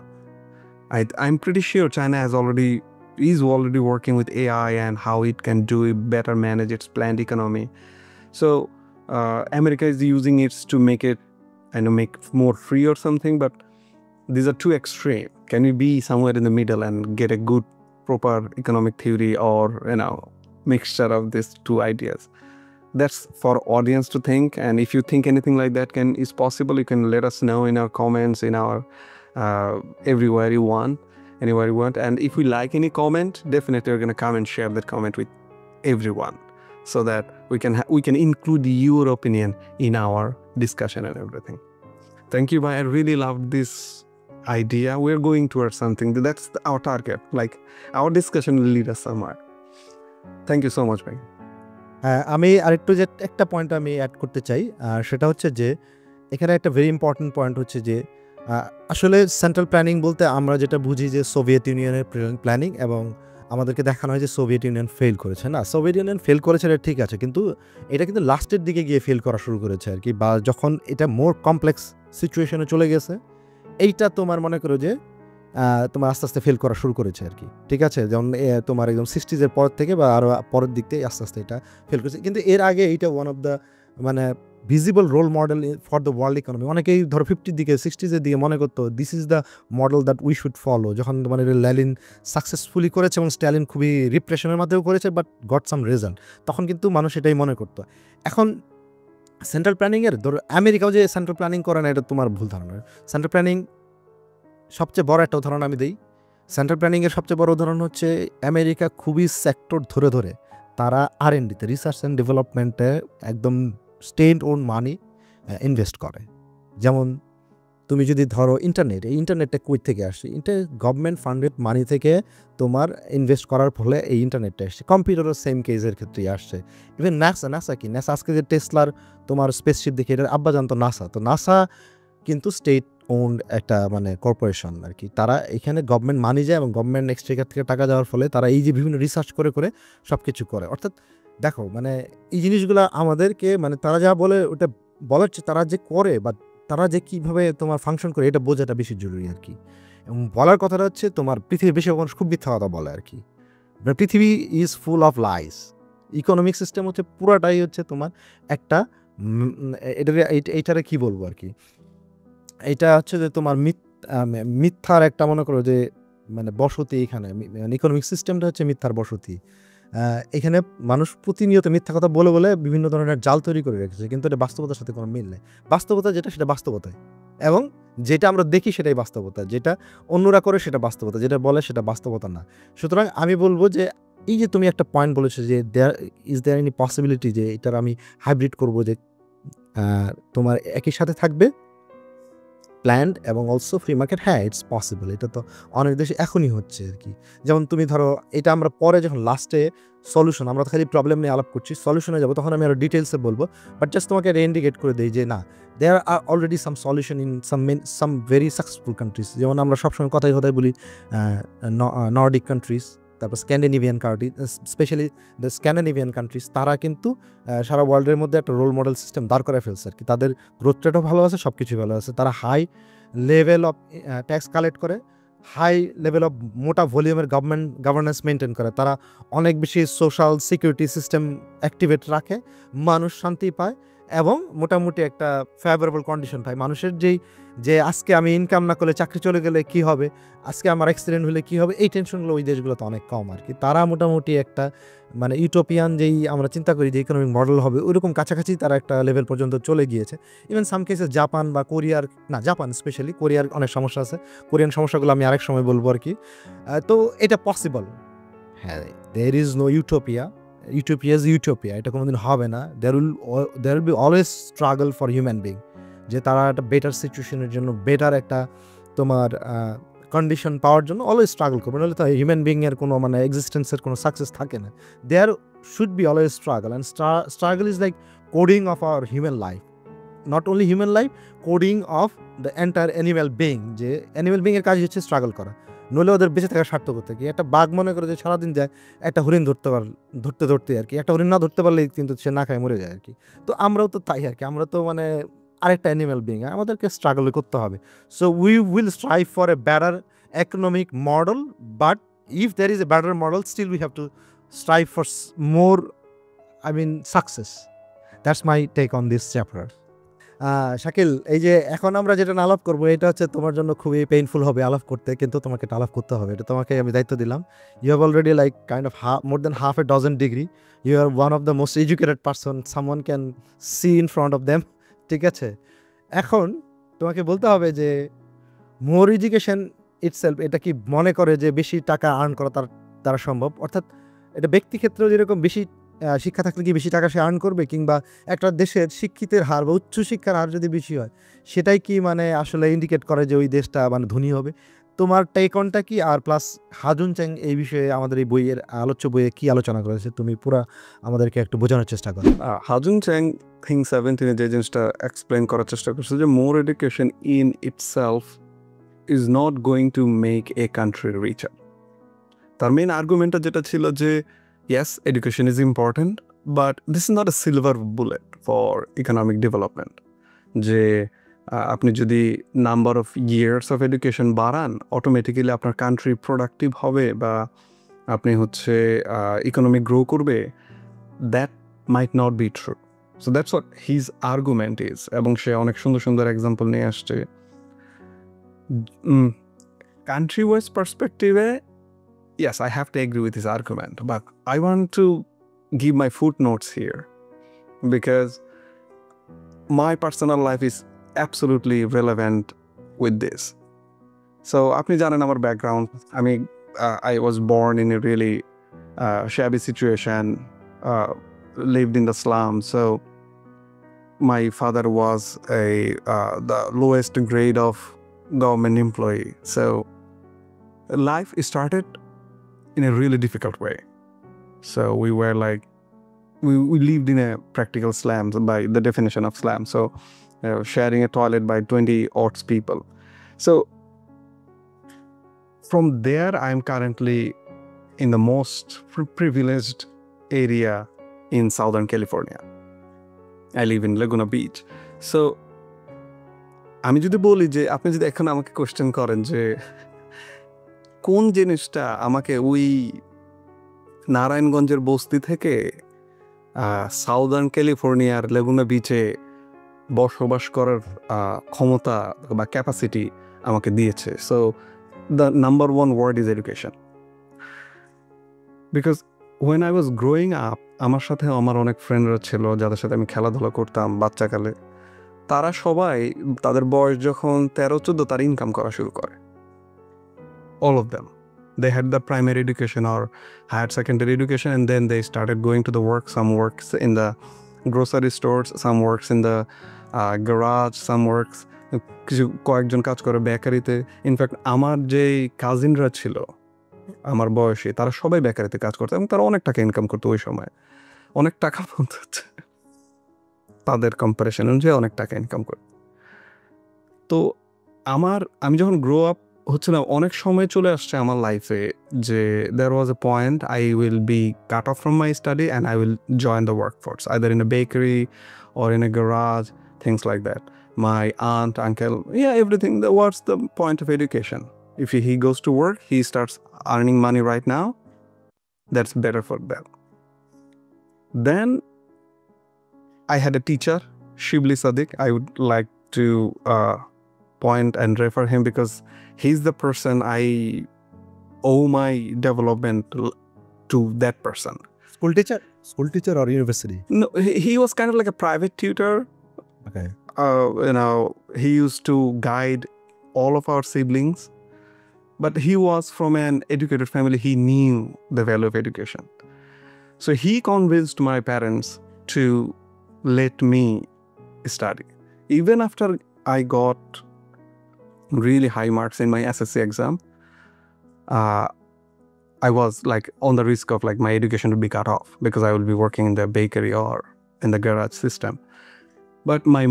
I'm pretty sure China is already working with AI and how it can do it better, manage its planned economy. So America is using it to make it make more free or something, but these are too extreme. Can we be somewhere in the middle and get a good proper economic theory or mixture of these two ideas? That's for audience to think, and if you think anything like that is possible, you can let us know in our comments, in our anywhere you want. And if we like any comment, definitely we're going to come and share that comment with everyone, so that we can include your opinion in our discussion and everything. Thank you, bhai. I really loved this idea. We're going towards something. That's our target. Like our discussion will lead us somewhere. Thank you so much, bhai. আমি আরেকটু যে একটা point আমি add করতে চাই, সেটা হচ্ছে যে এখানে একটা ভেরি ইম্পর্টেন্ট পয়েন্ট হচ্ছে যে আসলে সেন্ট্রাল প্ল্যানিং বলতে আমরা যেটা বুঝি যে সোভিয়েত ইউনিয়নের প্ল্যানিং, এবং আমাদেরকে দেখানো হয় যে সোভিয়েত ইউনিয়ন ফেল করেছে. না, সোভিয়েত ইউনিয়ন ফেল করেছে এটা ঠিক আছে, কিন্তু এটা কিন্তু লাস্টের দিকে গিয়ে ফেল করা শুরু করেছে আর কি, বা যখন এটা মোর কমপ্লেক্স সিচুয়েশনে চলে গেছে, এইটা তোমার মনে করো যে তোমার আস্তে আস্তে ফেল করা শুরু করেছে আর কি. ঠিক আছে, যেমন তোমার একদম 60s পর থেকে বা আরও পরের দিক থেকে আস্তে আস্তে এটা ফেল করেছে. কিন্তু এর আগে এইটা one of the visible role model for the world economy. অনেকেই ধরো 50s দিকে 60s দিকে মনে করতো this is the model that we should follow, যখন মানে লেনিন সাকসেসফুলি করেছে এবং স্ট্যালিন খুবই রিপ্রেশনের মাধ্যমেও করেছে, বাট গট সাম রেজাল্ট, তখন কিন্তু মানুষ এটাই মনে করতো. এখন সেন্ট্রাল প্ল্যানিংয়ের ধরো আমেরিকাও যে সেন্ট্রাল প্ল্যানিং করে না, এটা তোমার ভুল ধারণা. সেন্ট্রাল প্ল্যানিং সবচেয়ে বড় একটা উদাহরণ আমি দিই. সেন্ট্রাল প্ল্যানিংয়ের সবচেয়ে বড় উদাহরণ হচ্ছে আমেরিকা খুবই সেক্টর ধরে ধরে তারা R&Dতে, রিসার্চ অ্যান্ড ডেভেলপমেন্টে একদম স্টেট ওন মানি ইনভেস্ট করে. যেমন তুমি যদি ধরো ইন্টারনেটটা কই থেকে আসছে, গভর্নমেন্ট ফান্ডেড মানি থেকে তোমার ইনভেস্ট করার ফলে এই ইন্টারনেটটা আসছে. কম্পিউটারের সেম কেসের ক্ষেত্রেই আসছে. ইভেন নাসা কি নাসা আজকে যে টেসলার তোমার স্পেসশিপ দেখে, এটার আব্বা জানতো নাসা. তো নাসা কিন্তু স্টেট ওন্ড একটা কর্পোরেশন আর কি. তারা এখানে গভর্নমেন্ট মানি যায় এবং গভর্নমেন্ট এক্সচেঞ্জার থেকে টাকা যাওয়ার ফলে তারা এই যে বিভিন্ন রিসার্চ করে করে সব কিছু করে. অর্থাৎ দেখো এই জিনিসগুলো আমাদেরকে তারা যা বলে ওটা বলার চেয়ে তারা যে করে বা তারা যে কীভাবে তোমার ফাংশন করে এটা বোঝাটা বেশি জরুরি আর কি. এবং বলার কথাটা হচ্ছে তোমার পৃথিবীর বেশি মানুষ খুব মিথ্যা কথা বলে আর কি. পৃথিবী is full of lies. Economic system হচ্ছে পুরাটাই হচ্ছে তোমার একটা এইটারে কি বলবো আর কি, এটা হচ্ছে যে তোমার মিথ্যার একটা মনে করো যে বসতি. এখানে ইকোনমিক সিস্টেমটা হচ্ছে মিথ্যার বসতি. এখানে মানুষ প্রতিনিয়ত মিথ্যা কথা বলে বলে বিভিন্ন ধরনের জাল তৈরি করে রেখেছে, কিন্তু এটা বাস্তবতার সাথে কোনো মিল নেই. বাস্তবতা যেটা সেটা বাস্তবতায়, এবং যেটা আমরা দেখি সেটাই বাস্তবতা, যেটা অন্যরা করে সেটা বাস্তবতা, যেটা বলে সেটা বাস্তবতা না. সুতরাং আমি বলবো যে এই যে তুমি একটা পয়েন্ট বলেছো যে দেয়ার এনি পসিবিলিটি যে এটার আমি হাইব্রিড করবো, যে তোমার একই সাথে থাকবে প্ল্যান্ড এবং অলসো ফ্রি মার্কেট. হ্যাঁ, ইটস পসিবল. এটা তো অনেক দেশে এখনই হচ্ছে আর কি. যেমন তুমি ধরো এটা আমরা পরে যখন লাস্টে সলিউশন, আমরা খালি প্রবলেম নিয়ে আলাপ করছি, সলিউশনে যাবো তখন আমি আরও ডিটেলসে বলবো. বাট জাস্ট তোমাকে ইন্ডিকেট করে দিই যে না, there are already some solution in some very successful countries. যেমন আমরা সবসময় কথায় বলি নর্ডিক কান্ট্রিজ, তারপর Scandinavian country, specially the Scandinavian countries, তারা কিন্তু সারা ওয়ার্ল্ডের মধ্যে একটা রোল মডেল সিস্টেম দাঁড় করে ফেলছে আর কি. তাদের গ্রোথ রেটও ভালো আছে, সব কিছুই ভালো আছে. তারা high level of tax collect করে, হাই লেভেল অফ মোটা ভলিউমের গভর্নেন্স মেনটেন করে, তারা অনেক বেশি সোশ্যাল সিকিউরিটি সিস্টেম অ্যাক্টিভেট রাখে, মানুষ শান্তি পায়, এবং মোটামুটি একটা ফেভারেবল কন্ডিশন পাই। মানুষের যে আজকে আমি ইনকাম না করলে চাকরি চলে গেলে কি হবে, আজকে আমার অ্যাক্সিডেন্ট হলে কি হবে, এই টেনশনগুলো ওই দেশগুলোতে অনেক কম আর কি। তারা মোটামুটি একটা মানে ইউটোপিয়ান যেই আমরা চিন্তা করি যে ইকোনমিক মডেল হবে ওইরকম কাছাকাছি তারা একটা লেভেল পর্যন্ত চলে গিয়েছে। ইভেন সাম কেসে জাপান বা কোরিয়ার, না জাপান স্পেশালি, কোরিয়ার অনেক সমস্যা আছে, কোরিয়ান সমস্যাগুলো আমি আরেক সময় বলবো আর কি। তো এটা পসিবল। হ্যাঁ, there is no utopia, utopia is utopia, এটা কোনোদিন হবে না। There will be always struggle for human being, যে তারা একটা বেটার সিচুয়েশনের জন্য, বেটার একটা তোমার কন্ডিশন পাওয়ার জন্য অলওয়েজ স্ট্রাগল করবে, নাহলে তো হিউম্যান বিংয়ের কোনো মানে এক্সিস্টেন্সের কোনো সাকসেস থাকে না। There should be always struggle, and struggle is like coding of our human life, not only human life, coding of the entire animal being. যে অ্যানিম্যাল বিংয়ের কাজ হচ্ছে স্ট্রাগল করা, নইলে ওদের বেঁচে থাকার সার্থক করতে কি। একটা বাঘ মনে করে যে সারাদিন যায় একটা হরিণ ধরতে আর কি, একটা হরিণ না ধরতে পারলে কিন্তু সে না খায় মরে যায় আর কি। তো আমরাও তো তাই আর কি, আমরা তো মানে আরেকটা অ্যানিম্যাল বিং, আমাদেরকে স্ট্রাগল করতে হবে। So we will strive for a better economic model, but if there is a better model, still we have to strive for more, I mean, success. That's my take on this chapter. Shakil, এই যে এখন আমরা যেটা আলাপ করবো এটা হচ্ছে তোমার জন্য খুবই পেইনফুল হবে আলাপ করতে, কিন্তু তোমাকে এটা আলাপ করতে হবে, এটা তোমাকে আমি দায়িত্ব দিলাম। You have already like kind of more than half a dozen degree, you are one of the most educated person someone can see in front of them, ঠিক আছে? এখন তোমাকে বলতে হবে যে মোর এডুকেশন ইটসেলফ, এটা কি মনে করে যে বেশি টাকা আর্ন করা তার দ্বারা সম্ভব? অর্থাৎ এটা ব্যক্তি ক্ষেত্রেও যেরকম বেশি শিক্ষা থাকলে কি বেশি টাকা সে আর্ন করবে, কিংবা একটা দেশের শিক্ষিতের হার বা উচ্চ শিক্ষার হার যদি বেশি হয় সেটাই কি মানে আসলে ইন্ডিকেট করে যে ওই দেশটা মানে ধনী হবে? তোমার টেকনটা কি? আর প্লাস হাজুন চ্যাং এই বিষয়ে আমাদের এই বইয়ের আলোচ্য বইয়ে কি আলোচনা করেছে তুমি পুরা আমাদেরকে একটু বোঝানোর চেষ্টা করো। হাজুন চ্যাং থিং 17 যে জিনিসটা এক্সপ্লেন করার চেষ্টা করছে যে more education in itself is not going to make a country richer. তার মেইন আর্গুমেন্টটা যেটা ছিল যে yes, education is important, but this is not a silver bullet for economic development. যে আপনি যদি number of years of education বাড়ান automatically আপনার কান্ট্রি প্রোডাক্টিভ হবে বা আপনি হচ্ছে ইকোনমি গ্রো করবে, that might not be true. So that's what his argument is, এবং সে অনেক সুন্দর সুন্দর এক্সাম্পল নিয়ে আসছে। Country-wise perspective, yes, I have to agree with his argument, but I want to give my footnotes here because my personal life is absolutely relevant with this. So, আপনি জানেন আমার background. I was born in a really shabby situation, lived in the slums. So, my father was the lowest grade of government employee. So life started in a really difficult way. So we were like, we lived in a practical slum by the definition of slum. So sharing a toilet by 20 odd people. So from there, I'm currently in the most privileged area in Southern California. I live in Laguna Beach. So আমি যদি বলি যে আপনি যদি এখন আমাকে question করেন যে কোন জিনিসটা আমাকে ওই নারায়ণগঞ্জের বস্তি থেকে সাউদার্ন ক্যালিফোর্নিয়ার লেগুনা বিচে বসবাস করার ক্ষমতা বা ক্যাপাসিটি আমাকে দিয়েছে, so the number one word is education. Because when I was growing up, আমার সাথে আমার অনেক ফ্রেন্ডরা ছিল যাদের সাথে আমি খেলাধুলা করতাম বাচ্চাকালে। তারা সবাই তাদের বয়স যখন 13-14 তারা ইনকাম করা শুরু করে। All of them. They had the primary education or had secondary education, and then they started going to the work. Some works in the grocery stores, some works in the garage, some works কয়েকজন কাজ করে বেকারিতে। In fact আমার যে কাজিনরা ছিল আমার বয়সী, তারা সবাই বেকারিতে কাজ করতো এবং তারা অনেক টাকা ইনকাম করতো ওই সময়। অনেক টাকা বলতে হচ্ছে তাদের কম্পারিশন অনুযায়ী অনেক টাকা ইনকাম করে। তো আমি যখন গ্রো আপ হচ্ছে না, অনেক সময় চলে আসছে আমার লাইফে যে there was a point I will be cut off from my study and I will join the workforce, either in a bakery or in a garage, things like that. My aunt, uncle, everything. What's the point of education? If he goes to work, he starts earning money right now, that's better for them. Then I had a teacher Shibli Sadiq. I would like to point and refer him because he's the person I owe my development to that person. School teacher or university? No, he was kind of like a private tutor. Okay. He used to guide all of our siblings, but he was from an educated family. He knew the value of education. So he convinced my parents to let me study. Even after I got really high marks in my SSC exam, I was like on the risk of like my education to be cut off because I will be working in the bakery or in the garage system. But my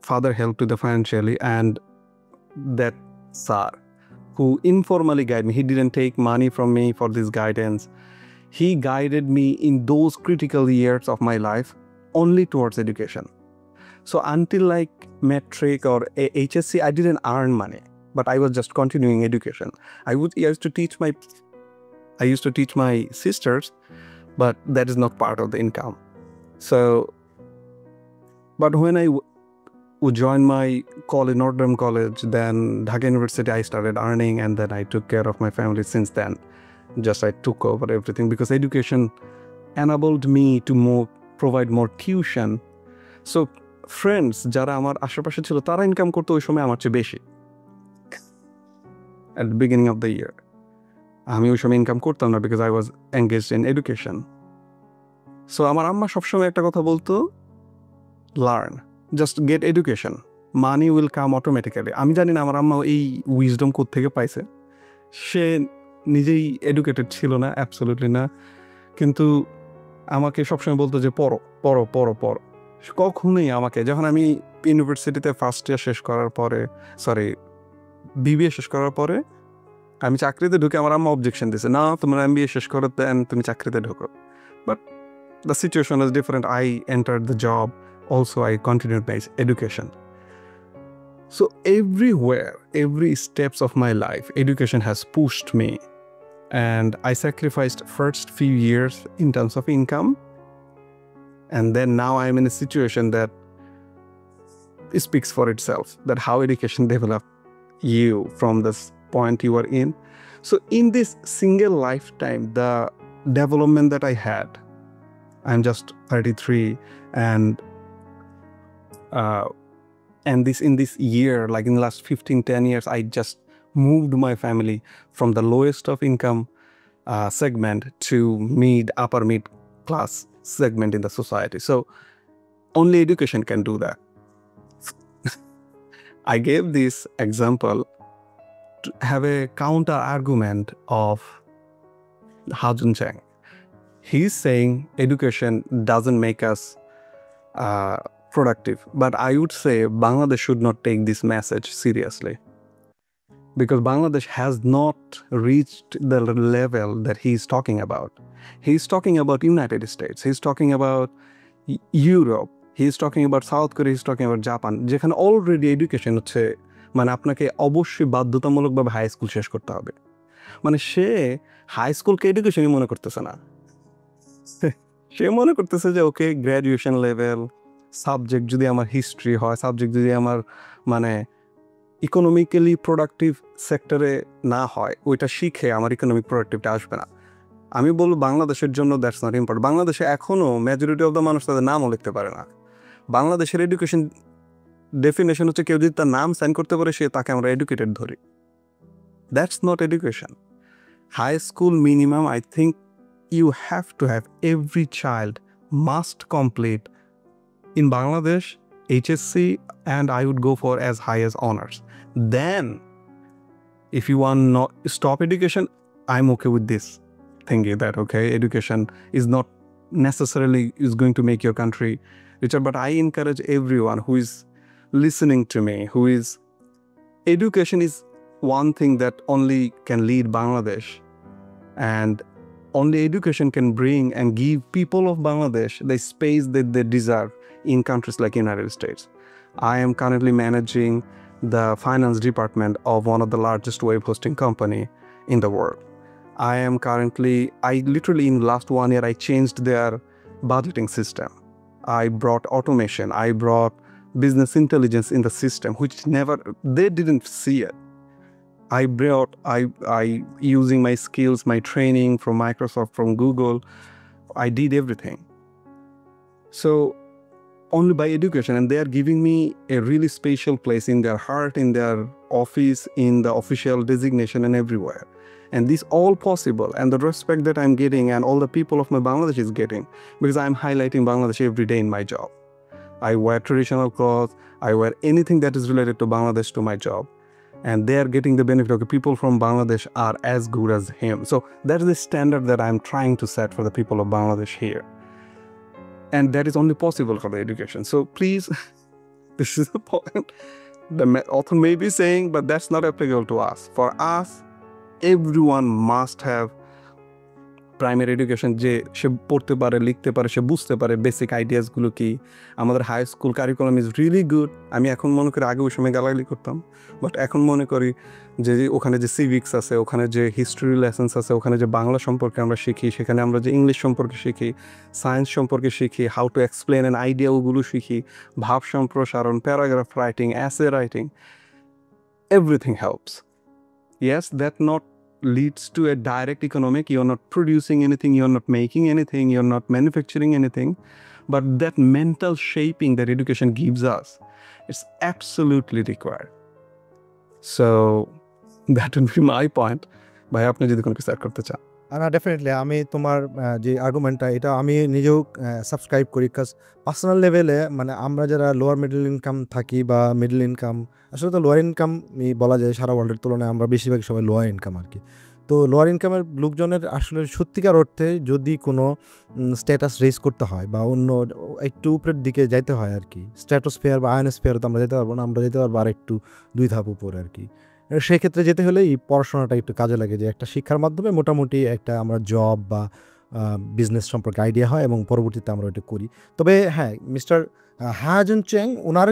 father helped with the financially, and that sir who informally guided me, he didn't take money from me for this guidance. He guided me in those critical years of my life only towards education. So until like metric or HSC, I didn't earn money, but I was just continuing education. I used to teach my sisters, but that is not part of the income. So, but when I would join my college, Notre College, then Dhaka University, I started earning, and then I took care of my family. Since then, just I took over everything because education enabled me to provide more tuition. So friends যারা আমার আশেপাশে ছিল তারা income করতে ওই সময় আমার চেয়ে বেশি at the beginning of the year. আমি ওই সময় ইনকাম করতাম না because I was engaged in education. So আমার আম্মা সবসময় একটা কথা বলতো, learn, just get education, money will come automatically. আমি জানি না আমার আম্মা এই উইজডম কোথা থেকে পাইছে। সে নিজেই এডুকেটেড ছিল না, অ্যাবসলিউটলি না, কিন্তু আমাকে সবসময় বলতো যে পড়ো পড়ো পড়ো পড়ো। কখনোই আমাকে, যখন আমি ইউনিভার্সিটিতে ফার্স্ট ইয়ার শেষ করার পরে, বিবিএ শেষ করার পরে আমি চাকরিতে ঢুকে আমার আম্মা অবজেকশন দিয়েছে, না তোমার এমবিএ শেষ করো দেন তুমি চাকরিতে ঢুকো। But the situation is different. I entered the job, also I continued my education. So everywhere, every steps of my life, education has pushed me, and I sacrificed first few years in terms of income, and then now I am in a situation that speaks for itself, that how education developed you from this point you are in. So in this single lifetime, the development that I had, I'm just 33, and in this year, like in the last 10 years, I just moved my family from the lowest of income segment to upper mid class segment in the society. So only education can do that. I gave this example to have a counter argument of Ha-Joon Chang. He's saying education doesn't make us productive, but I would say Bangladesh should not take this message seriously, because Bangladesh has not reached the level that he's talking about. He's talking about United States, he's talking about Europe, he's talking about South Korea, he's talking about Japan, যেখানে already education হচ্ছে মানে আপনাকে অবশ্যই বাধ্যতামূলকভাবে high school শেষ করতে হবে। মানে সে হাই স্কুলকে এডুকেশনই মনে করতেছে না, সে মনে করতেছে যে ওকে গ্র্যাজুয়েশন লেভেল সাবজেক্ট যদি আমার হিস্ট্রি হয়, সাবজেক্ট যদি আমার মানে ইকোনমিক্যালি প্রোডাক্টিভ সেক্টরে না হয়, ওইটা শিখে আমার ইকোনমিক প্রোডাক্টিভিটি আসবে না। আমি বলবো বাংলাদেশের জন্য দ্যাটস নট ইম্পর্টেন্ট। বাংলাদেশে এখনও মেজরিটি অফ দ্য মানুষ তাদের নামও লিখতে পারে না। বাংলাদেশের এডুকেশন ডেফিনেশন হচ্ছে কেউ যদি তার নাম সাইন করতে পারে সে তাকে আমরা এডুকেটেড ধরি। That's not education. High school minimum I think you have to have, every child must complete in Bangladesh HSC, and I would go for as high as honors. Then if you want not stop education, I'm okay with this thinking that okay, education is not necessarily is going to make your country richer, but I encourage everyone who is listening to me, education is one thing that only can lead Bangladesh, and only education can bring and give people of Bangladesh the space that they deserve in countries like United States. I am currently managing the finance department of one of the largest web hosting company in the world. I literally in the last 1 year, I changed their budgeting system. I brought automation. I brought business intelligence in the system, which they didn't see it. I using my skills, my training from Microsoft, from Google, I did everything. So only by education, and they are giving me a really special place in their heart, in their office, in the official designation, and everywhere. And this all possible, and the respect that I'm getting and all the people of my Bangladesh is getting, because I'm highlighting Bangladesh every day in my job. I wear traditional clothes, I wear anything that is related to Bangladesh to my job. And they are getting the benefit of people from Bangladesh are as good as him. So that is the standard that I'm trying to set for the people of Bangladesh here. And that is only possible for the education. So please, this is the point. The author may be saying, but that's not applicable to us. For us, everyone must have primary education, যে সে পড়তে পারে, লিখতে পারে, সে বুঝতে পারে basic আইডিয়াসগুলো কি। আমাদের high school curriculum is really good. আমি এখন মনে করি, আগে ওই সময় গালাগালি করতাম, বাট এখন মনে করি যে ওখানে যে সিভিক্স আছে, ওখানে যে হিস্ট্রি লেসন্স আছে, ওখানে যে বাংলা সম্পর্কে আমরা শিখি, সেখানে আমরা যে ইংলিশ সম্পর্কে শিখি, সায়েন্স সম্পর্কে শিখি, how to explain an idea, ওগুলো শিখি, ভাব সম্প্রসারণ, paragraph writing, as writing, everything helps. Yes, that not leads to a direct economic. You're not producing anything, you're not making anything, you're not manufacturing anything, but that mental shaping that education gives us, it's absolutely required. So that would be my point. ভাই, আপনি যদি কোনো কিছু add করতে চান। না, definitely আমি তোমার যে আর্গুমেন্টটা, এটা আমি নিজেও সাবস্ক্রাইব করি। কাজ পার্সোনাল লেভেলে, মানে আমরা যারা লোয়ার মিডল ইনকাম থাকি বা মিডল ইনকাম, আসলে তো লোয়ার ইনকাম বলা যায় সারা ওয়ার্ল্ডের তুলনায় আমরা বেশিরভাগ সবাই লোয়ার ইনকাম আর কি। তো লোয়ার ইনকামের লোকজনের আসলে সত্যিকার অর্থে যদি কোনো স্ট্যাটাস রেজ করতে হয় বা অন্য একটু উপরের দিকে যাইতে হয় আর কি, স্ট্র্যাটোস্ফিয়ার বা আয়নোস্ফিয়ার তো আমরা যেতে পারবো না, আমরা যেতে পারবো আর একটু 2 ধাপ উপরে আর কি। সেক্ষেত্রে যেতে হলে এই পড়াশোনাটা একটু কাজে লাগে, যে একটা শিক্ষার মাধ্যমে মোটামুটি একটা আমরা জব বা বিজনেস সম্পর্কে আইডিয়া হয় এবং পরবর্তীতে আমরা ওটা করি। তবে হ্যাঁ, মিস্টার হাজুন চ্যাং, ওনার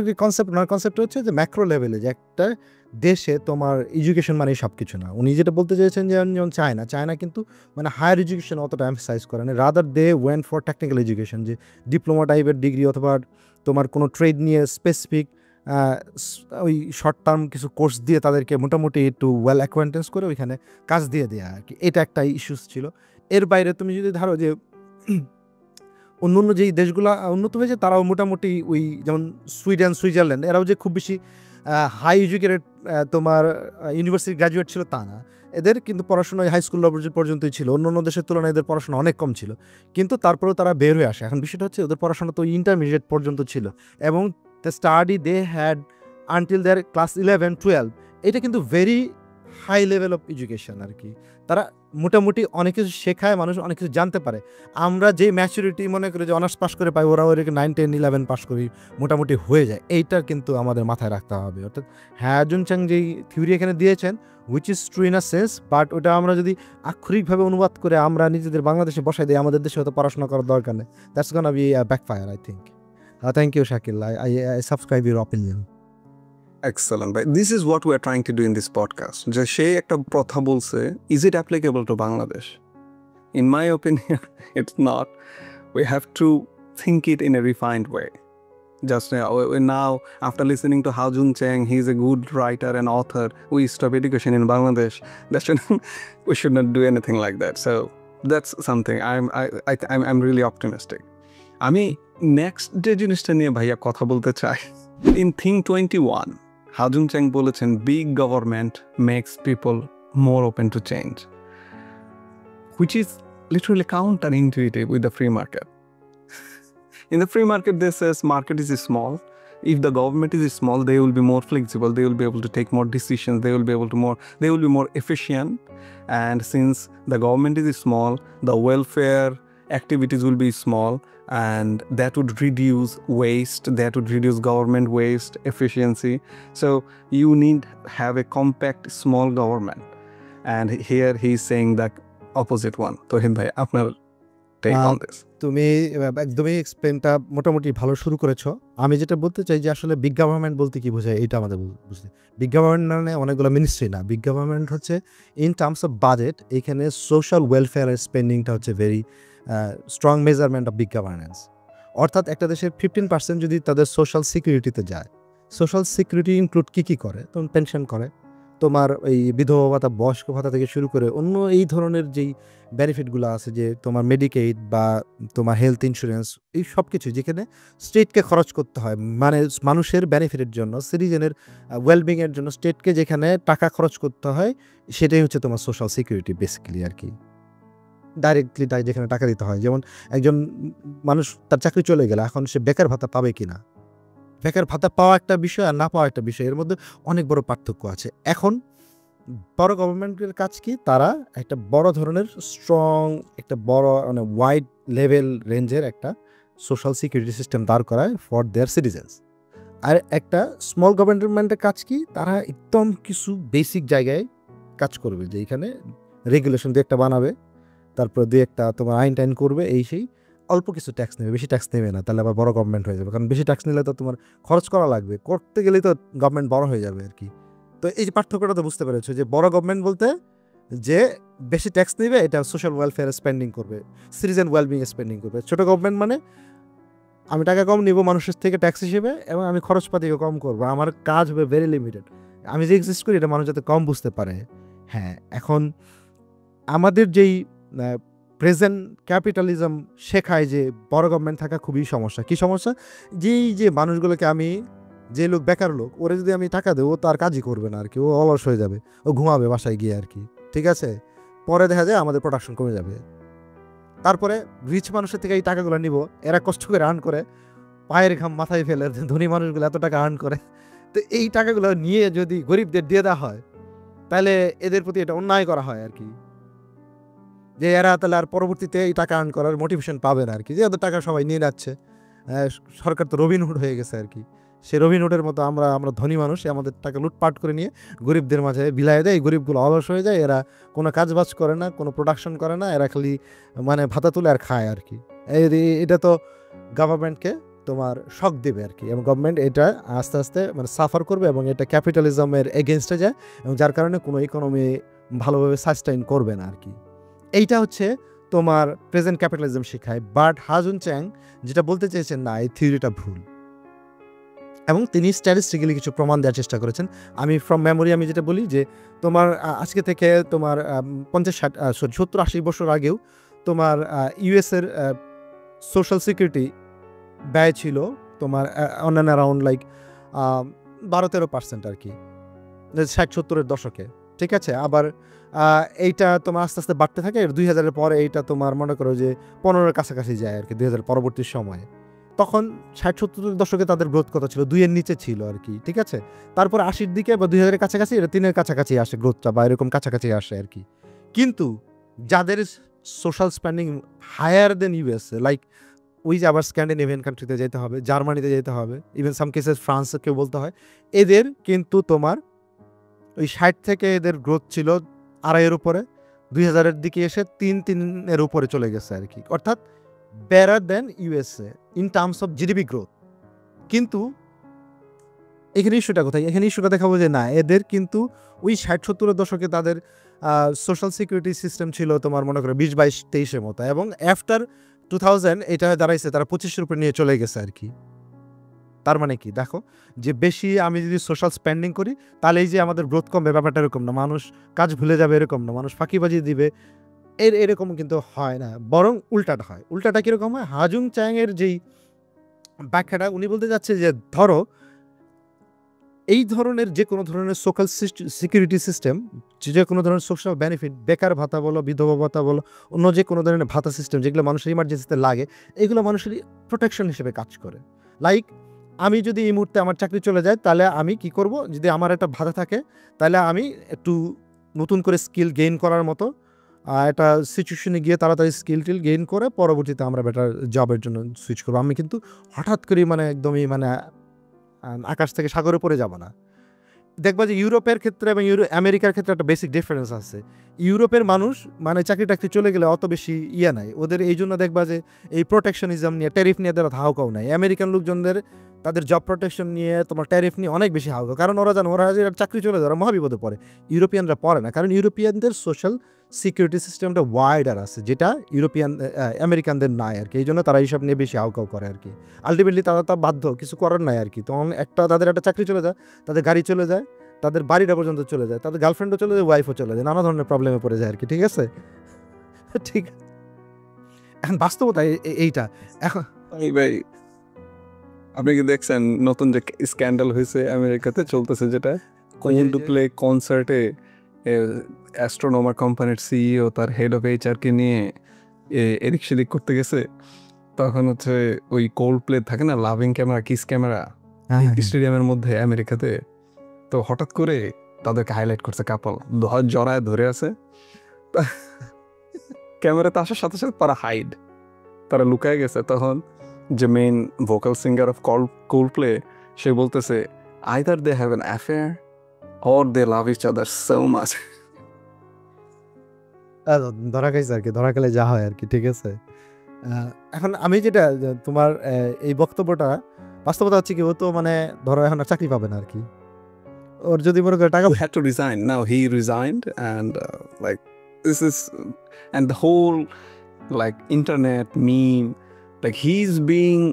কনসেপ্ট হচ্ছে যে ম্যাক্রো লেভেলে, যে একটা দেশে তোমার এডুকেশন মানে সব কিছু না। উনি যেটা বলতে চেয়েছেন যে যেমন চায়না কিন্তু মানে হায়ার এডুকেশন অতটা এমফাসাইজ করে না, rather they went for technical education, যে ডিপ্লোমা টাইপের ডিগ্রি অথবা তোমার কোনো ট্রেড নিয়ে স্পেসিফিক ওই শর্ট টার্ম কিছু কোর্স দিয়ে তাদেরকে মোটামুটি একটু ওয়েল অ্যাকোয়ান্টেন্স করে ওইখানে কাজ দিয়ে দেওয়া আর কি। এটা একটা ইস্যুস ছিল। এর বাইরে তুমি যদি ধরো যে অন্য যেই দেশগুলো উন্নত হয়েছে, তারাও মোটামুটি ওই যেমন সুইজারল্যান্ড, এরাও যে খুব বেশি হাই এডুকেটেড তোমার ইউনিভার্সিটি গ্র্যাজুয়েট ছিল তা না, এদের কিন্তু পড়াশোনা হাই স্কুল পর্যন্তই ছিল। অন্য দেশের তুলনায় এদের পড়াশোনা অনেক কম ছিল, কিন্তু তারপরেও তারা বের হয়ে আসে। এখন বিষয়টা হচ্ছে ওদের পড়াশোনা তো ইন্টারমিডিয়েট পর্যন্ত ছিল, এবং the study they had until their class 11-12, এটা কিন্তু very high level of education আর কি। তারা মোটামুটি অনেক কিছু শেখায়, মানুষ অনেক কিছু জানতে পারে। আমরা যে ম্যাচুরিটি মনে করি যে অনার্স পাস করে পাই, ওরা ওইরকম 9, 10, 11 পাস করি মোটামুটি হয়ে যায়। এইটা কিন্তু আমাদের মাথায় রাখতে হবে। অর্থাৎ হাজুন চ্যাং যেই থিওরি এখানে দিয়েছেন, which is true in a sense, but ওটা আমরা যদি আক্ষরিকভাবে অনুবাদ করে আমরা নিজেদের বাংলাদেশে বসাই দিই, আমাদের দেশে হয়তো পড়াশোনা করার দরকার নেই। That's gonna be a backfire, I think. Thank you, Shakil. I subscribe your opinion. Excellent. But this is what we are trying to do in this podcast. যে সে একটা কথা বলছে, is it applicable to Bangladesh? In my opinion, it's not. We have to think it in a refined way. Just now, after listening to Hajun Cheng, he's a good writer and author. We stop education in Bangladesh. We should not do anything like that. So that's something I'm really optimistic. আমি next যে জিনিসটা নিয়ে ভাইয়া কথা বলতে চাই, in thing 21 Hajoon Chang বলেছেন, big government makes people more open to change, which is literally counter intuitive with the free market. In the free market this says market is small. If the government is small, they will be more flexible, they will be able to take more decisions, they will be more efficient. And since the government is small, the welfare activities will be small, and that would reduce waste, that would reduce government waste, efficiency. So you need have a compact small government, and here he's saying the opposite one. Tohin bhai, apnar take on this. তুমি একদমই এক্সপ্লেনটা মোটামুটি ভালো শুরু করেছো। আমি যেটা বলতে চাই যে আসলে বিগ গভর্নমেন্ট বলতে কি বোঝায়, এটা আমাদের বুঝতে। বিগ গভর্নমেন্ট মানে অনেকগুলো মিনিস্ট্রি না, বিগ গভর্নমেন্ট হচ্ছে ইন টার্মস অফ বাজেট, এখানে সোশ্যাল ওয়েলফেয়ার স্পেন্ডিংটা হচ্ছে very strong measurement of big governance. অর্থাৎ একটা দেশের 15% যদি তাদের সোশ্যাল সিকিউরিটিতে যায়, সোশ্যাল সিকিউরিটি ইনক্লুড কী করে? তোমার পেনশন করে, তোমার এই বিধবা ভাতা, বয়স্ক ভাতা থেকে শুরু করে অন্য এই ধরনের যেই বেনিফিটগুলো আছে, যে তোমার মেডিকেইড বা তোমার হেলথ ইন্স্যুরেন্স, এই সব কিছু যেখানে স্টেটকে খরচ করতে হয়, মানে মানুষের বেনিফিটের জন্য, সিটিজেনের ওয়েলবিংয়ের জন্য স্টেটকে যেখানে টাকা খরচ করতে হয়, সেটাই হচ্ছে তোমার সোশ্যাল সিকিউরিটি বেসিক্যালি আর কি। ডাইরেক্টলি যেখানে টাকা দিতে হয়। যেমন একজন মানুষ তার চাকরি চলে গেলে এখন সে বেকার ভাতা পাবে কিনা, বেকার ভাতা পাওয়া একটা বিষয় আর না পাওয়া একটা বিষয়, এর মধ্যে অনেক বড় পার্থক্য আছে। এখন বড় গভর্নমেন্টের কাজ কি? তারা একটা বড় ধরনের স্ট্রং, একটা বড় মানে ওয়াইড লেভেল রেঞ্জের একটা সোশ্যাল সিকিউরিটি সিস্টেম দাঁড় করায় ফর দেয়ার সিটিজেন্স। আর একটা স্মল গভর্নমেন্টের কাজ কি? তারা একদম কিছু বেসিক জায়গায় কাজ করবে, যে এখানে রেগুলেশন দিয়ে একটা বানাবে, তারপর দিয়ে একটা তোমার আইন টাইন করবে, এই সেই অল্প কিছু ট্যাক্স নেবে, বেশি ট্যাক্স নেবে না, তাহলে আবার বড় গভর্নমেন্ট হয়ে যাবে। কারণ বেশি ট্যাক্স নিলে তো তোমার খরচ করা লাগবে, করতে গেলেই তো গভর্নমেন্ট বড় হয়ে যাবে আর কি। তো এই যে পার্থক্যটা তো বুঝতে পেরেছো, যে বড় গভর্নমেন্ট বলতে যে বেশি ট্যাক্স নেবে, এটা সোশ্যাল ওয়েলফেয়ার স্পেন্ডিং করবে, সিটিজেন ওয়েলবিং স্পেন্ডিং করবে। ছোট গভর্নমেন্ট মানে আমি টাকা কম নিব মানুষের থেকে ট্যাক্স হিসেবে, এবং আমি খরচপাতিও কম করবো, আমার কাজ হবে ভেরি লিমিটেড, আমি যে এক্সিস্ট করি এটা মানুষ যাতে কম বুঝতে পারে। হ্যাঁ, এখন আমাদের যেই প্রেজেন্ট ক্যাপিটালিজম শেখায় যে বড় গভর্নমেন্ট থাকা খুবই সমস্যা। কি সমস্যা? যেই যে মানুষগুলোকে আমি, যে লোক বেকার লোক, ওরে যদি আমি টাকা দেবো, ও তার কাজই করবে না আর কি, ও অলস হয়ে যাবে, ও ঘুমাবে বাসায় গিয়ে আর কি, ঠিক আছে? পরে দেখা যায় আমাদের প্রোডাকশন কমে যাবে। তারপরে রিচ মানুষের থেকে এই টাকাগুলো নিব, এরা কষ্ট করে আর্ন করে, পায়ের ঘাম মাথায় ফেলে, ধনী মানুষগুলো এত টাকা আর্ন করে, তো এই টাকাগুলো নিয়ে যদি গরিবদের দিয়ে দেওয়া হয়, তাহলে এদের প্রতি এটা অন্যায় করা হয় আর কি, যে এরা তাহলে আর পরবর্তীতে এই টাকা আর্ন করার মোটিভেশন পাবে না আর কি, যে এত টাকা সবাই নিয়ে যাচ্ছে। সরকার তো রবিনহুড হয়ে গেছে আর কি, সে রবিনহুডের মতো আমরা ধনী মানুষ আমাদের টাকা লুটপাট করে নিয়ে গরিবদের মাঝে বিলায় দেয়, এই গরিবগুলো অলস হয়ে যায়, এরা কোনো কাজবাজ করে না, কোনো প্রোডাকশন করে না, এরা খালি মানে ভাতা তুলে আর খায় আর কি। এটা তো গভর্নমেন্টকে তোমার শক দেবে আর কি, এবং গভর্নমেন্ট এটা আস্তে আস্তে মানে সাফার করবে, এবং এটা ক্যাপিটালিজমের এগেনস্টে যায়, এবং যার কারণে কোনো ইকোনমি ভালোভাবে সাস্টেইন করবে না আর কি। এইটা হচ্ছে তোমার প্রেজেন্ট ক্যাপিটালিজম শেখায়। বাট হাজুন চ্যাং যেটা বলতে চেয়েছেন, না, এই থিওরিটা ভুল, এবং তিনি স্ট্যাটিস্টিক্যালি কিছু প্রমাণ দেওয়ার চেষ্টা করেছেন। আমি ফ্রম মেমোরি আমি যেটা বলি, যে তোমার আজকে থেকে তোমার 50-60-70-80 বছর আগেও তোমার ইউএসের সোশ্যাল সিকিউরিটি ব্যয় ছিল তোমার অন অ্যান্ড অ্যারাউন্ড লাইক 12-13% আর কি, 60-70-এর দশকে, ঠিক আছে? আবার এইটা তোমার আস্তে আস্তে বাড়তে থাকে, 2000-এর পরে এইটা তোমার মনে করো যে 15-এর কাছাকাছি যায় আর কি, 2000 পরবর্তী সময়ে। তখন 60-70-এর দশকে তাদের গ্রোথ কত ছিল? 2-এর নিচে ছিল আর কি, ঠিক আছে? তারপর 80-এর দিকে বা 2000-এর কাছাকাছি এটা 3-এর কাছাকাছি আসে গ্রোথটা, বা এরকম কাছাকাছি আসে আর কি। কিন্তু যাদের social spending higher than USA, like ওই যে আবার স্ক্যান্ডিনেভিয়ান কান্ট্রিতে যেতে হবে, জার্মানিতে যেতে হবে, ইভেন সাম কেসেস ফ্রান্সকেও বলতে হয়, এদের কিন্তু তোমার ওই 60 থেকে এদের গ্রোথ ছিল 2.5-এর উপরে, 2000-এর দিকে এসে 3-3-এর উপরে চলে গেছে আর কি, অর্থাৎ better then USA in terms of GDP growth. কিন্তু এখানে ইস্যুটা কোথায়? এখানে ইস্যুটা দেখাবো যে না, এদের কিন্তু ওই 60-70-এর দশকে তাদের সোশ্যাল সিকিউরিটি সিস্টেম ছিল তোমার মনে করো 20-22-23-এর মতো, এবং আফটার 2000 এটা দাঁড়াইছে তারা 25-এর উপরে নিয়ে চলে গেছে আর কি। তার মানে কি দেখো, যে বেশি আমি যদি সোশ্যাল স্পেন্ডিং করি, তাহলে এই যে আমাদের গ্রোথ কমবে, ব্যাপারটা এরকম না, মানুষ কাজ ভুলে যাবে এরকম না, মানুষ ফাঁকিবাজি দিবে এরকম কিন্তু হয় না, বরং উল্টাটা হয়। উল্টাটা কীরকম হয়? হাজুং চ্যাংয়ের যেই ব্যাখ্যাটা উনি বলতে যাচ্ছে, যে ধরো এই ধরনের যে কোনো ধরনের সোশ্যাল সিকিউরিটি সিস্টেম, যে কোনো ধরনের সোশ্যাল বেনিফিট, বেকার ভাতা বলো, বিধবা ভাতা বলো, অন্য যে কোনো ধরনের ভাতা সিস্টেম যেগুলো মানুষের ইমার্জেন্সিতে লাগে, এগুলো মানুষের প্রোটেকশন হিসেবে কাজ করে। লাইক আমি যদি এই মুহূর্তে আমার চাকরি চলে যায়, তাহলে আমি কি করব? যদি আমার একটা ভাতা থাকে, তাহলে আমি একটু নতুন করে স্কিল গেইন করার মতো একটা সিচুয়েশনে গিয়ে তাড়াতাড়ি স্কিল টিল গেইন করে পরবর্তীতে আমরা বেটার জবের জন্য সুইচ করবো। আমি কিন্তু হঠাৎ করে মানে একদমই মানে আকাশ থেকে সাগরে পড়ে যাব না। দেখবা যে ইউরোপের ক্ষেত্রে এবং আমেরিকার ক্ষেত্রে একটা বেসিক ডিফারেন্স আছে। ইউরোপের মানুষ মানে চাকরি টাকরি চলে গেলে অত বেশি নাই ওদের, এই জন্য দেখবা যে এই প্রোটেকশনিজম নিয়ে, ট্যারিফ নিয়ে তারা ধাওকাও নাই। আমেরিকান লোকজনদের তাদের জব প্রোটেকশন নিয়ে, তোমার ট্যারিফ নিয়ে অনেক বেশি হাউকা, কারণ ওরা জানো ওরা যদি চাকরি চলে যায় ওরা মহাবিপদে পড়ে। ইউরোপিয়ানরা পড়ে না, কারণ ইউরোপিয়ানদের সোশ্যাল সিকিউরিটি সিস্টেমটা ওয়াইডার আছে, যেটা আমেরিকানদের নাই আর কি। এই জন্য তারা এইসব নিয়ে বেশি হাউকাউ করে আর কি। আলটিমেটলি তারা তা বাধ্য, কিছু করার নাই আর কি। তখন তাদের একটা চাকরি চলে যায়, তাদের গাড়ি চলে যায়, তাদের বাড়িটা পর্যন্ত চলে যায়, তাদের গার্লফ্রেন্ডও চলে যায়, ওয়াইফও চলে যায়, নানা ধরনের প্রবলেমে পড়ে যায় আর কি। ঠিক আছে, ঠিক। এখন বাস্তবতা এইটা। এখন ভাই আপনি কি দেখছেন নতুন যে স্ক্যান্ডাল হয়েছে আমেরিকাতে চলতেছে, যেটা কোল্ডপ্লে কনসার্টে অ্যাস্ট্রোনমার কোম্পানির সিইও তার হেড অফ এইচআর কে নিয়ে এদিক সেদিক করতে গেছে। তখন হচ্ছে ওই কোল্ডপ্লে থাকে না, লাভিং ক্যামেরা, কিস ক্যামেরা স্টেডিয়ামের মধ্যে আমেরিকাতে, তো হঠাৎ করে তাদেরকে হাইলাইট করছে কাপল, জড়ায় ধরে আছে। ক্যামেরাতে আসার সাথে সাথে তারা লুকায় গেছে। তখন যে main vocal singer of Coldplay, সে বলতেছে either they have an affair or they love each other so much. ধরা খাইছে আর কি, ধরা খেলে যা হয় আর কি। ঠিক আছে, এখন আমি যেটা তোমার এই বক্তব্যটা, বাস্তবতা হচ্ছে কি, ও তো মানে ধরো এখন আর চাকরি পাবে না আর কি। ওর যদি মনে করে টাকা had to resign. Now he resigned, and like this is, and the whole like internet meme, like he's being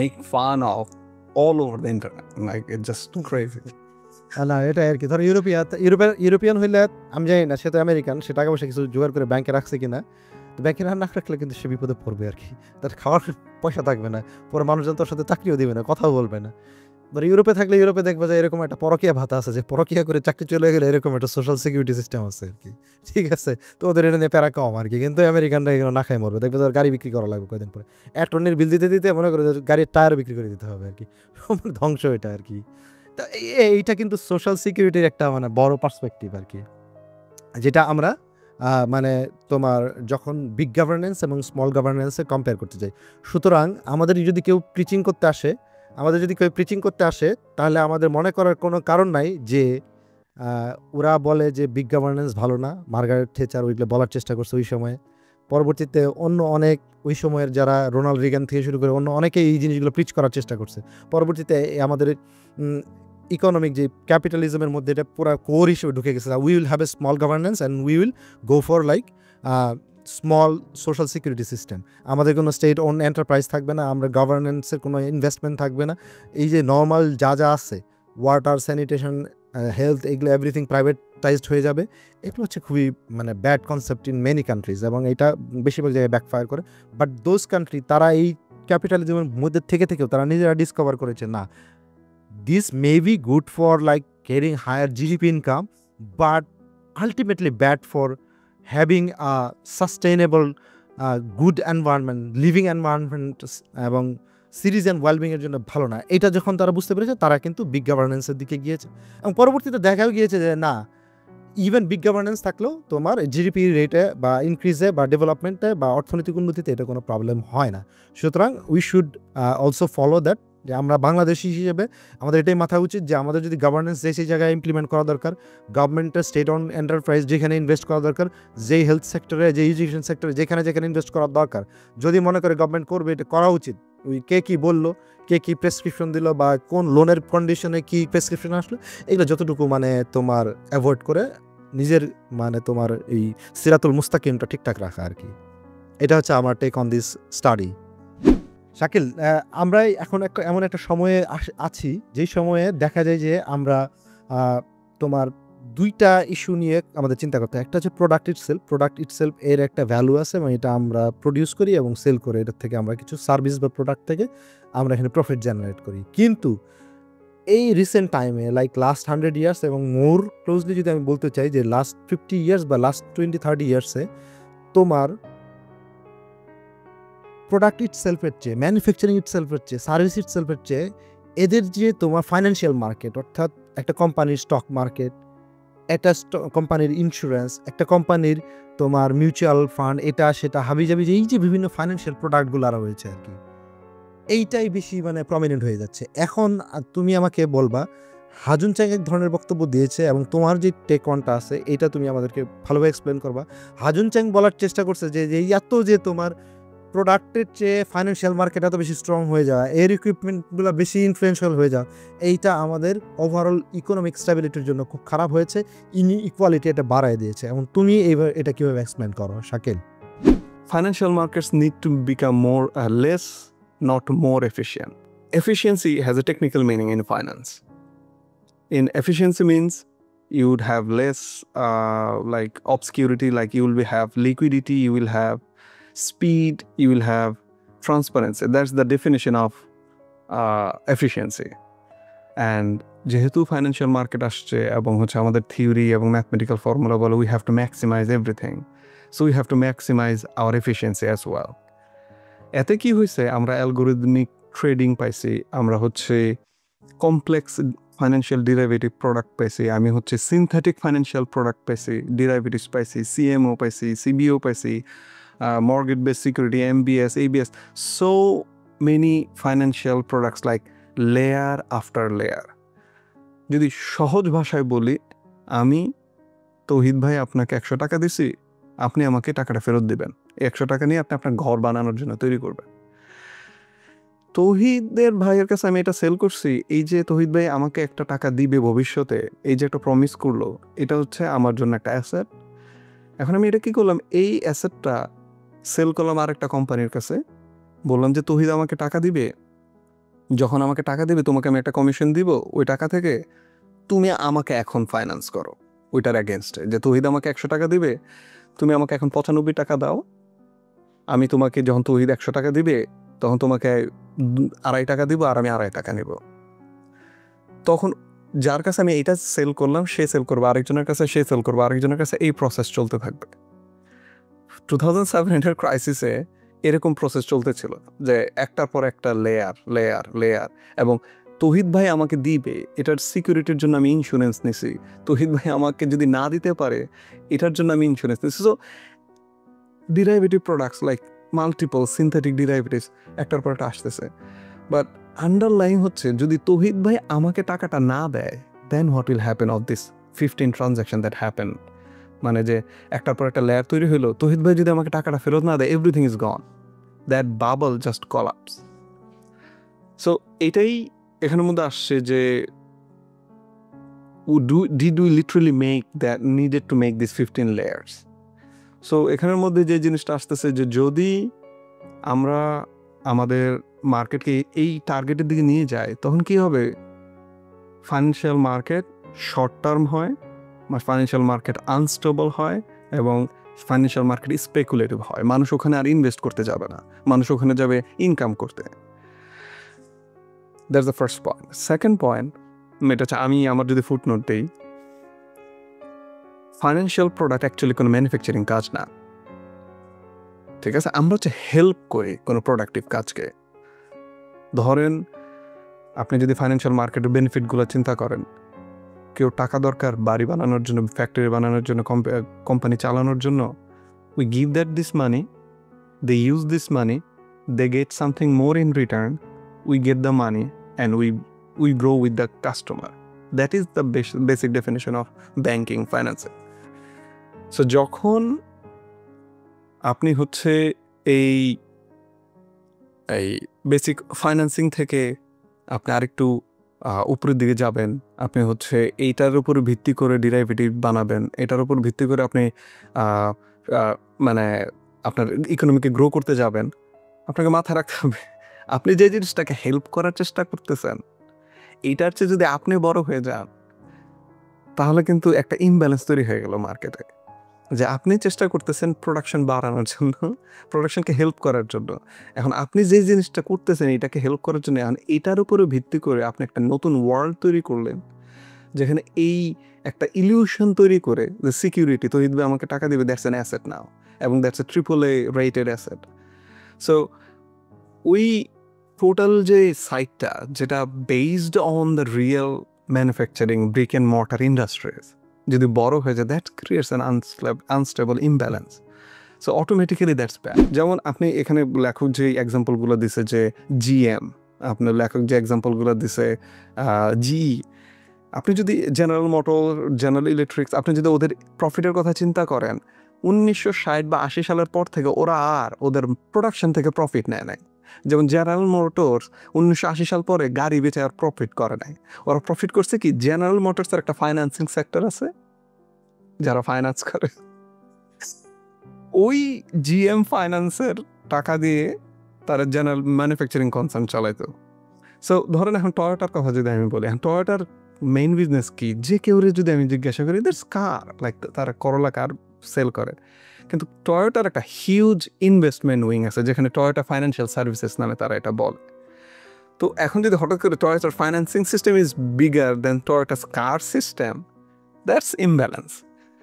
make fun of all over the internet. Like it's just crazy. না এটাই আর কি। ধরো ইউরোপিয়ান হইলে আমি জানি না, সে তো American, সে টাকা পয়সা কিছু জোগাড় করে ব্যাংকে রাখছে কিনা। তো ব্যাংকে না রাখলে কিন্তু সে বিপদে পড়বে আর কি। তার খাওয়ার পয়সা থাকবে না, পরে মানুষজন তোর সাথে চাকরিও দিবে না, কথাও বলবে না। ধরো ইউরোপে থাকলে ইউরোপে দেখবে যে এরকম একটা পরকীয়া ভাতা আছে, যে পরকীয়া করে চাকরি চলে গেলে এরকম একটা সোশ্যাল সিকিউরিটি সিস্টেম আছে আর কি। ঠিক আছে, তো ওদের এটা নিয়ে প্যারা কম আর কি। কিন্তু আমেরিকানরা এগুলো না খাই মরবে, দেখবে তোর গাড়ি বিক্রি করা লাগবে কয়েকদিন পরে। অ্যাটর্নির বিল দিতে দিতে মনে করে গাড়ির টায়ার বিক্রি করে দিতে হবে আর কি। ধ্বংস এটা আর কি। তো এইটা কিন্তু সোশ্যাল সিকিউরিটির একটা মানে বড় পার্সপেক্টিভ আর কি, যেটা আমরা মানে তোমার যখন বিগ গভর্নেন্স এবং স্মল গভর্নেন্সে কম্পেয়ার করতে যাই। সুতরাং আমাদের যদি কেউ প্রিচিং করতে আসে, তাহলে আমাদের মনে করার কোনো কারণ নাই যে ওরা বলে যে বিগ গভর্নেন্স ভালো না। মার্গারেট থেচার ওইগুলো বলার চেষ্টা করছে ওই সময়ে। পরবর্তীতে অন্য অনেক ওই সময়ের যারা রোনাল্ড রিগান থেকে শুরু করে অন্য অনেকেই এই জিনিসগুলো প্রিচ করার চেষ্টা করছে। পরবর্তীতে আমাদের ইকোনমিক যে ক্যাপিটালিজমের মধ্যে এটা পুরো কোর হিসেবে ঢুকে গেছে। We will have a small governance and we will go for like small social security system. আমাদের কোনো স্টেট ওন এন্টারপ্রাইজ থাকবে না, আমরা গভর্নেন্সের কোনো ইনভেস্টমেন্ট থাকবে না। এই যে নর্মাল যা আছে, ওয়াটার, স্যানিটেশন, হেলথ, এগুলো এভরিথিং প্রাইভেটাইজড হয়ে যাবে। এগুলো হচ্ছে খুবই মানে bad concept in many countries, এবং এটা বেশিরভাগ জায়গায় ব্যাকফায়ার করে। বাট দোজ কান্ট্রি, তারা এই ক্যাপিটালিজমের মধ্যে থেকেও তারা নিজেরা ডিসকভার করেছে, না, this may be good for like getting higher GDP income, but ultimately bad for having a sustainable good environment, living environment, এবং সিটিজেন ওয়েলবিং এর জন্য ভালো না। এটা যখন তারা বুঝতে পেরেছে, তারা কিন্তু বিগ গভর্নেন্সের দিকে গিয়েছে। এবং পরবর্তীতে দেখাও গিয়েছে যে না, ইভেন বিগ গভর্নেন্স থাকলেও তোমার জিডিপি রেটে বা ইনক্রিজে বা ডেভেলপমেন্টে বা অর্থনৈতিক উন্নতিতে এটা কোনো প্রবলেম হয় না। সুতরাং we should also follow that, যে আমরা বাংলাদেশি হিসেবে আমাদের এটাই মাথা উচিত যে আমাদের যদি গভর্নেন্স সেই জায়গায় ইমপ্লিমেন্ট করা দরকার, গভর্নমেন্টের স্টেট অন এন্টারপ্রাইজ যেখানে ইনভেস্ট করা দরকার, যেই হেলথ সেক্টরে, যে এডুকেশন সেক্টরে যেখানে ইনভেস্ট করার দরকার, যদি মনে করে গভর্নমেন্ট করবে, এটা করা উচিত। ওই কে কী বললো, কে কী প্রেসক্রিপশন দিল, বা কোন লোনের কন্ডিশনে কী প্রেসক্রিপশন আসলো, এগুলো যতটুকু মানে তোমার অ্যাভয়েড করে নিজের মানে তোমার এই সিরাতুল মুস্তাকিমটা ঠিকঠাক রাখা আর কি। এটা হচ্ছে আমার take on this study. Shakil, আমরা এখন এমন একটা সময়ে আছি, যেই সময়ে দেখা যায় যে আমরা তোমার দুইটা ইস্যু নিয়ে আমাদের চিন্তা করতে হয়। একটা হচ্ছে প্রোডাক্ট ইটসেলফ এর একটা ভ্যালু আছে, এবং এটা আমরা প্রডিউস করি এবং সেল করি, এটার থেকে আমরা কিছু সার্ভিস বা প্রোডাক্ট থেকে আমরা এখানে প্রফিট জেনারেট করি। কিন্তু এই রিসেন্ট টাইমে লাইক লাস্ট 100 ইয়ার্স এবং মোর ক্লোজলি যদি আমি বলতে চাই যে লাস্ট 50 ইয়ার্স বা লাস্ট 20-30 ইয়ার্সে তোমার প্রোডাক্ট ইটসেলফের চেয়ে, ম্যানুফ্যাকচারিং ইটসেলফের চেয়ে, সার্ভিস ইটসেলফের চেয়ে এদের যে তোমার ফাইন্যান্সিয়াল মার্কেট, অর্থাৎ একটা কোম্পানির স্টক মার্কেট, একটা কোম্পানির ইন্স্যুরেন্স, একটা কোম্পানির তোমার মিউচুয়াল ফান্ড, এটা সেটা হাবিজাবি, এই যে বিভিন্ন ফাইন্যান্সিয়াল প্রোডাক্টগুলো আরও রয়েছে আর কি, এইটাই বেশি মানে প্রমিনেন্ট হয়ে যাচ্ছে। এখন তুমি আমাকে বলবা, হাজুন চ্যাং এক ধরনের বক্তব্য দিয়েছে, এবং তোমার যে টেক অনটা আছে এটা তুমি আমাদেরকে ভালোভাবে এক্সপ্লেন করবা। হাজুন চ্যাং বলার চেষ্টা করছে যে এত যে তোমার প্রোডাক্টের চেয়ে ফাইন্যান্সিয়াল মার্কেট এত বেশি স্ট্রং হয়ে যাওয়া, এর ইকুইপমেন্টগুলো বেশি ইনফ্লুয়েন্সিয়াল হয়ে যাওয়া, এইটা আমাদের ওভারঅল ইকোনমিক স্ট্যাবিলিটির জন্য খুব খারাপ হয়েছে, ইনইকুয়ালিটি এটা বাড়ায় দিয়েছে। এবং তুমি এটা কিভাবে এক্সপ্লেন করো Shakil? Financial markets need to become less, not more efficient. Efficiency has a technical meaning in finance. In efficiency means you would have less like obscurity, like you will have liquidity, you will have speed, you will have transparency. That's the definition of efficiency. And যেহেতু financial market আসছে এবং হচ্ছে আমাদের theory এবং mathematical formula বলে we have to maximize everything, so we have to maximize our efficiency as well. এতে কি হয়েছে, আমরা অ্যালগোরিদমিক ট্রেডিং পাইছি, আমরা হচ্ছে কমপ্লেক্স ফাইন্যান্সিয়াল ডিরাইভেটিভ প্রোডাক্ট পাইছি, আমি হচ্ছে সিনথেটিক ফাইন্যান্সিয়াল প্রোডাক্ট পাইছি, ডিরাইভেটিভস পাইছি, সিএমও পাইছি, সিবিও পাইছি, mortgage base security, MBS, ABS, so many financial products like layer after layer. যদি সহজ ভাষায় বলি, আমি তৌহিদ ভাই আপনাকে 100 টাকা দিছি, আপনি আমাকে টাকাটা ফেরত দিবেন, 100 টাকা নিয়ে আপনি আপনার ঘর বানানোর জন্য তৈরি করবেন। তৌহিদের ভাইয়ের কাছে আমি এটা সেল করছি, এই যে তৌহিদ ভাই আমাকে 1 টাকা দিবে ভবিষ্যতে, এই যে একটা প্রমিস করলো, এটা হচ্ছে আমার জন্য একটা অ্যাসেট। এখন আমি এটা কি করলাম, এই অ্যাসেটটা সেল করলাম আরেকটা কোম্পানির কাছে, বললাম যে তৌহিদ আমাকে টাকা দিবে, যখন আমাকে টাকা দিবে তোমাকে আমি একটা কমিশন দিব, ওই টাকা থেকে তুমি আমাকে এখন ফাইন্যান্স করো ওইটার অ্যাগেনস্টে। যে তৌহিদ আমাকে 100 টাকা দিবে, তুমি আমাকে এখন 95 টাকা দাও, আমি তোমাকে যখন তৌহিদ 100 টাকা দিবে তখন তোমাকে 2.5 টাকা দিব, আর আমি 2.5 টাকা নিব। তখন যার কাছে আমি এইটা সেল করলাম সে সেল করবে আরেকজনের কাছে, সে সেল করবে আরেকজনের কাছে, এই প্রসেস চলতে থাকবে। 2007 ক্রাইসিসে এরকম প্রসেস চলতেছিল, যে একটার পর একটা লেয়ার লেয়ার লেয়ার। এবং তৌহিদ ভাই আমাকে দিবে, এটার সিকিউরিটির জন্য আমি ইন্স্যুরেন্স নিছি, তৌহিদ ভাই আমাকে যদি না দিতে পারে এটার জন্য আমি ইন্স্যুরেন্স নিছি। So derivative products like multiple synthetic derivatives একটার পর একটা আসতেছে। বাট আন্ডারলাইন হচ্ছে, যদি তৌহিদ ভাই আমাকে টাকাটা না দেয়, then what will happen of this 15 transaction that happen. মানে যে একটার পর একটা লেয়ার তৈরি হলো, তৌহিদ ভাই যদি আমাকে টাকাটা ফেরত না দেয়, everything is gone, that bubble just collapse. So এটাই এখানের মধ্যে আসছে যে did we literally make that needed to make these 15 layers? So এখানের মধ্যে যে জিনিসটা আসতেছে, যে যদি আমরা আমাদের মার্কেটকে এই টার্গেটের দিকে নিয়ে যাই, তখন কি হবে, ফাইন্যান্সিয়াল মার্কেট শর্ট টার্ম হয়, ফাইন্যান্সিয়াল মার্কেট আনস্টেবল হয়, এবং ফাইন্যান্সিয়াল মার্কেট স্পেকুলেটিভ হয়। মানুষ ওখানে আর ইনভেস্ট করতে যাবে না, মানুষ ওখানে যাবে ইনকাম করতে। That's the first point. Second point, এটা হচ্ছে, আমি আমার যদি ফুটনোট দিই, ফাইন্যান্সিয়াল প্রোডাক্ট অ্যাকচুয়ালি কোনো ম্যানুফ্যাকচারিং কাজ না, ঠিক আছে? আমরা হচ্ছে হেল্প করি কোনো প্রোডাক্টিভ কাজকে। ধরেন আপনি যদি ফাইন্যান্সিয়াল মার্কেটের বেনিফিটগুলো চিন্তা করেন, কেউ টাকা দরকার বাড়ি বানানোর জন্য, ফ্যাক্টরি বানানোর জন্য, কোম্পানি চালানোর জন্য, we give that this money, they use this money, they get something more in return, we get the money and we grow with the customer. That is the basic definition of banking financing. So যখন আপনি হচ্ছে এই basic financing থেকে আপনি আরেকটু উপরের দিকে যাবেন, আপনি হচ্ছে এইটার উপর ভিত্তি করে ডিরাইভেটিভ বানাবেন, এটার উপর ভিত্তি করে আপনি মানে আপনার ইকোনমিকে গ্রো করতে যাবেন, আপনাকে মাথায় রাখতে হবে, আপনি যে জিনিসটাকে হেল্প করার চেষ্টা করতেছেন, এইটার চেয়ে যদি আপনি বড় হয়ে যান, তাহলে কিন্তু একটা ইমব্যালেন্স তৈরি হয়ে গেল মার্কেটে। যে আপনি চেষ্টা করতেছেন প্রোডাকশন বাড়ানোর জন্য, প্রোডাকশনকে হেল্প করার জন্য, এখন আপনি যে জিনিসটা করতেছেন এটাকে হেল্প করার জন্য, এখন এটার উপরে ভিত্তি করে আপনি একটা নতুন ওয়ার্ল্ড তৈরি করলেন, যেখানে এই একটা ইলিউশন তৈরি করে যে সিকিউরিটি, তো দিবে আমাকে টাকা দিবে, দ্যাটস অ্যান অ্যাসেট নাও, এবং that's a AAA rated asset. So ওই টোটাল যে সাইটটা, যেটা based on the real manufacturing brick and mortar industries, যদি বড় হয়ে যায়, that creates an unstable imbalance. So automatically that's bad. যেমন আপনি এখানে লেখক যে এক্সাম্পলগুলো দিছে, যে GM, আপনার লেখক যে এক্সাম্পলগুলো দিছে GE, আপনি যদি জেনারেল মোটর, জেনারেল ইলেকট্রিক্স, আপনি যদি ওদের প্রফিটের কথা চিন্তা করেন, 1960 বা 80 সালের পর থেকে ওরা আর ওদের প্রোডাকশন থেকে প্রফিট নেয় নাই। যেমন জেনারেল মোটরস 1980 সাল পরে গাড়ি বেচে আর প্রফিট করে নাই। ওরা প্রফিট করছে কি, জেনারেল মোটরসের একটা ফাইন্যান্সিং সেক্টর আছে যারা ফাইন্যান্স করে, ওই জিএম ফাইন্যান্সের টাকা দিয়ে তারা জেনারেল ম্যানুফ্যাকচারিং কনসার্ন চালাইতো। সো ধরেন এখন টয়োটার কথা যদি আমি বলি, এখন টয়োটার মেইন বিজনেস কি, যে কেউ যদি আমি জিজ্ঞাসা করি দ্যাটস কার, লাইক তারা করোলা কার সেল করে। কিন্তু টয়োটার একটা হিউজ ইনভেস্টমেন্ট উইং আছে যেখানে টয়োটা ফাইন্যান্সিয়াল সার্ভিসেস নামে তারা এটা বলে। তো এখন যদি হঠাৎ করে টয়োটার financing system is bigger than Toyota's car system, that's imbalance.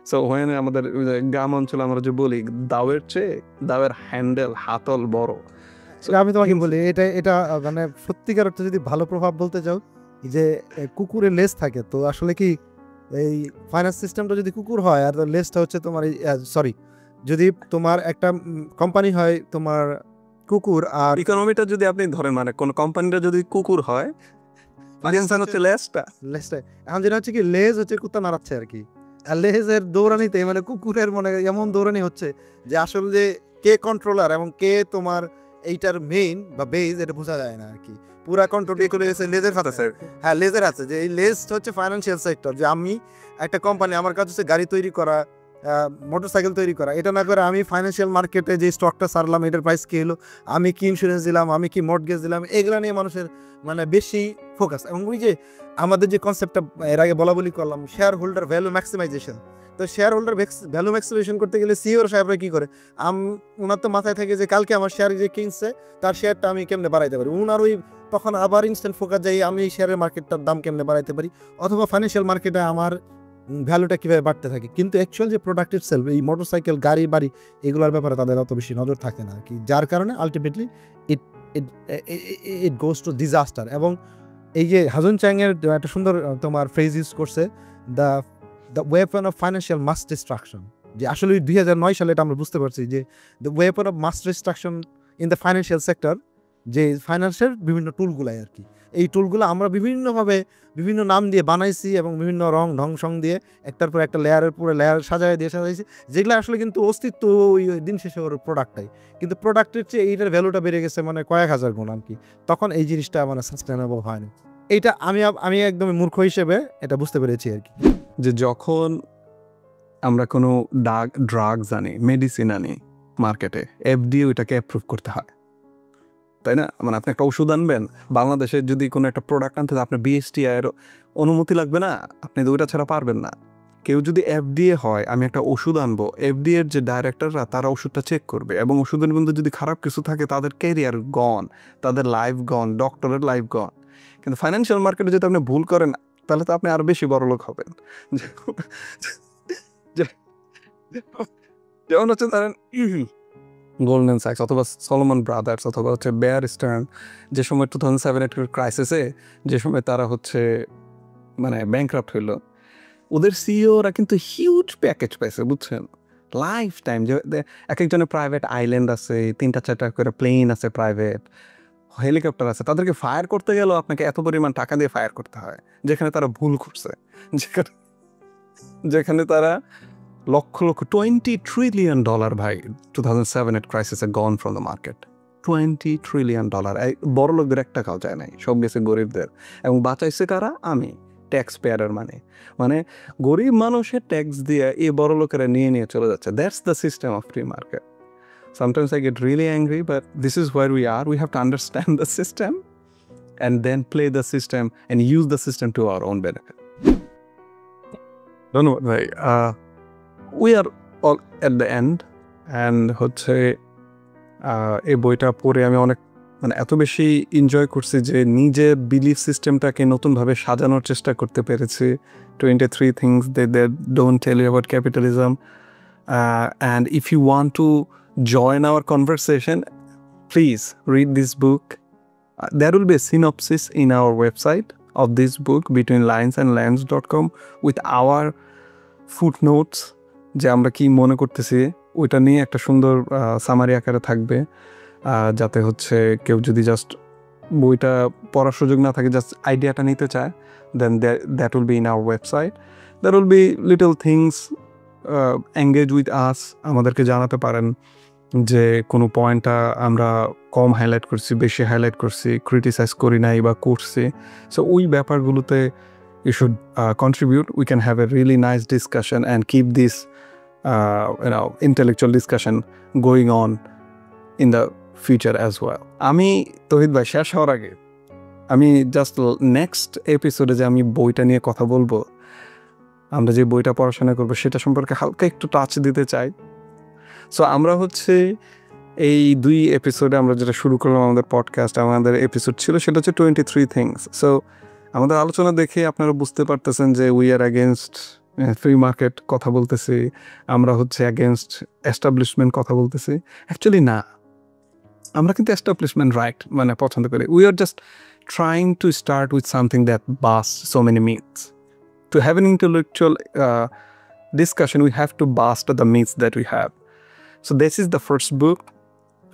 So ওখানে আমাদের গ্রাম অঞ্চলে আমরা যে বলি দাওয়ের হ্যান্ডেল হাতল বড়। আমি তোমাকে বলি এটা মানে সত্যিকার অর্থে যদি ভালো প্রভাব বলতে চাও, যে কুকুরের লেজ থাকে, তো আসলে কি এই ফাইন্যান্স সিস্টেমটা যদি কুকুর হয় আর লেজটা হচ্ছে তোমার সরি, যদি তোমার একটা কোম্পানি হয় তোমার কুকুর, আর ইকোনমিটা যদি আপনি ধরেন মানে কোন কোম্পানিটা যদি কুকুর হয়, হচ্ছে লেজটা। এখন যেটা হচ্ছে কি, লেজ হচ্ছে কুত্তা নাড়াচ্ছে আর কি, আর লেজের দৌড়ানিতে মানে কুকুরের মনে এমন দৌড়ানি হচ্ছে যে আসলে যে কে কন্ট্রোলার এবং কে তোমার এইটার মেইন বা বেজ এটা বোঝা যায় না আর কি। পুরা কন্ট্রোল করে গেছে লেজের হাতে। হ্যাঁ, লেজের আছে, যে এই লেজ হচ্ছে ফাইন্যান্সিয়াল সেক্টর, যে আমি একটা কোম্পানি, আমার কাছে হচ্ছে গাড়ি তৈরি করা, মোটরসাইকেল তৈরি করা, এটা না করে আমি ফাইন্যান্সিয়াল মার্কেটে যে স্টকটা সারলাম, এটার প্রাইস কি হলো, আমি কি ইন্স্যুরেন্স দিলাম, আমি কি মর্টগেজ দিলাম, এগুলা নিয়ে মানুষের মানে বেশি ফোকাস। এবং ওই যে আমাদের যে কনসেপ্টটা এর আগে বলা বলি করলাম, শেয়ার হোল্ডার ভ্যালু ম্যাক্সিমাইজেশন, তো শেয়ার হোল্ডার ভ্যালু ম্যাক্সিমাইজেশন করতে গেলে সিইও সাহেবরা কি করে, ওনার তো মাথায় থাকে যে কালকে আমার শেয়ার যে কিনছে তার শেয়ারটা আমি কেমনে বাড়াইতে পারি, ওনার ওই তখন আবার ইনস্ট্যান্ট ফোকাস যাই আমি এই শেয়ারের মার্কেটটার দাম কেমনে বাড়াইতে পারি, অথবা ফাইন্যান্সিয়াল মার্কেটে আমার ভ্যালুটা কীভাবে বাড়তে থাকে। কিন্তু অ্যাকচুয়াল যে প্রোডাক্ট ইটসেলফ, এই মোটরসাইকেল, গাড়ি, বাড়ি, এগুলোর ব্যাপারে তাদের অত বেশি নজর থাকে না আর কি, যার কারণে ultimately it goes to disaster. এবং এই যে হাজুন চ্যাংয়ের একটা সুন্দর তোমার ফ্রেজ ইউজ করছে, the weapon of financial mass destruction, যে আসলে 2009 সালে এটা আমরা বুঝতে পারছি যে the weapon of mass destruction in the financial sector, যে ফাইন্যান্সের বিভিন্ন টুলগুলাই আর কি, এই টুলগুলো আমরা বিভিন্নভাবে বিভিন্ন নাম দিয়ে বানাইছি এবং বিভিন্ন রং ঢং দিয়ে একটার পর একটা লেয়ারের পরে লেয়ার সাজাইছি, যেগুলো আসলে কিন্তু অস্তিত্ব ওই দিন শেষে ওর প্রোডাক্টটাই, কিন্তু প্রোডাক্টের চেয়ে এইটার ভ্যালুটা বেড়ে গেছে মানে কয়েক হাজার গুণ আর কি, তখন এই জিনিসটা মানে সাস্টেনেবল হয়নি। এইটা আমি একদমই মূর্খ হিসেবে এটা বুঝতে পেরেছি আর কি, যে যখন আমরা কোনো ড্রাগস আনি, মেডিসিন আনি মার্কেটে, এফডিএ ওইটাকে অ্যাপ্রুভ করতে হয়, তাই না? মানে আপনি একটা ওষুধ আনবেন, বাংলাদেশে যদি কোনো একটা প্রোডাক্ট আনতে আপনার বিএসটিআই এর অনুমতি লাগবে না, আপনি তো ওইটা ছাড়া পারবেন না। কেউ যদি এফডিএ হয়, আমি একটা ওষুধ আনবো, এফডিএ এর যে ডাইরেক্টররা তারা ওষুধটা চেক করবে, এবং ওষুধের মধ্যে যদি খারাপ কিছু থাকে তাদের ক্যারিয়ার গন, তাদের লাইফ গন, ডক্টরের লাইফ গন। কিন্তু ফাইন্যান্সিয়াল মার্কেটে যদি আপনি ভুল করেন তাহলে তো আপনি আরো বেশি বড়লোক হবেন। যেমন হচ্ছে ধরেন গোল্ডম্যান স্যাক্স অথবা সলোমন ব্রাদার্স অথবা হচ্ছে বেয়ার স্টার্ন, যে সময় 2007 ক্রাইসিসে যে সময় তারা হচ্ছে মানে ব্যাংক্রাফ্ট হইল, ওদের সিইওরা কিন্তু হিউজ প্যাকেজ পাইছে, বুঝছেন, লাইফ টাইম। যে এক একজনের প্রাইভেট আইল্যান্ড আছে, 3-4টা করে প্লেন আছে, প্রাইভেট হেলিকপ্টার আছে, তাদেরকে ফায়ার করতে গেলেও আপনাকে এত পরিমাণ টাকা দিয়ে ফায়ার করতে হয়, যেখানে তারা ভুল করছে, যেখানে তারা লক্ষ $20 trillion, ভাই 2007 crisis A gone from the market, $20 trillion। বড় লোকদের একটা টাকাও যায় নাই, সব গেছে গরিবদের, এবং বাঁচাইছে কারা? আমি, ট্যাক্স পেয়ারের মানে গরিব মানুষের ট্যাক্স দিয়ে এই বড় লোকেরা নিয়ে চলে যাচ্ছে। That's the system of free market. Sometimes I get really angry, but this is where we are. We have to understand the system and then play the system and use the system to our own benefit. ধন্যবাদ ভাই। We are all at the end, and হচ্ছে এই বইটা পড়ে আমি অনেক মানে এত বেশি এনজয় করছি যে নিজের বিলিফ সিস্টেমটাকে নতুনভাবে সাজানোর চেষ্টা করতে পেরেছি। 23 things that they don't tell you about capitalism. And if you want to join our conversation, please read this book. There will be a synopsis in our website of this book, betweenlinesandlands.com, with our footnotes, যে আমরা কি মনে করতেছি ওইটা নিয়ে একটা সুন্দর summary আকারে থাকবে, যাতে হচ্ছে কেউ যদি জাস্ট বইটা পড়ার সুযোগ না থাকে, জাস্ট আইডিয়াটা নিতে চায়, then that will be in our website. There will be little things engage with us, আমাদেরকে জানাতে পারেন যে কোনো পয়েন্টটা আমরা কম হাইলাইট করছি, বেশি হাইলাইট করছি, ক্রিটিসাইজ করি নাই বা করছি। সো ওই ব্যাপারগুলোতে you should contribute. We can have a really nice discussion and keep this intellectual discussion going on in the future as well. আমি তহিদ ভাই শেষ হওয়ার আগে আমি জাস্ট নেক্সট এপিসোডে যে আমি বইটা নিয়ে কথা বলবো, আমরা যে বইটা পড়াশোনা করবো সেটা সম্পর্কে হালকা একটু টাচ দিতে চাই। সো আমরা হচ্ছে এই 2 এপিসোডে আমরা যেটা শুরু করলাম আমাদের পডকাস্ট, আমাদের এপিসোড ছিল সেটা হচ্ছে 23 থিংস। সো আমাদের আলোচনা দেখে আপনারা বুঝতে পারতেছেন যে we are against free market কথা বলতেছি, আমরা হচ্ছে অ্যাগেনস্ট এস্টাবলিশমেন্ট কথা বলতেছি। অ্যাকচুয়ালি না, আমরা কিন্তু এস্টাবলিশমেন্ট রাইট মানে পছন্দ করি। We are just trying to start with something that bust so many myths. To have an intellectual discussion we have to bust the myths that we have. So this is the first book.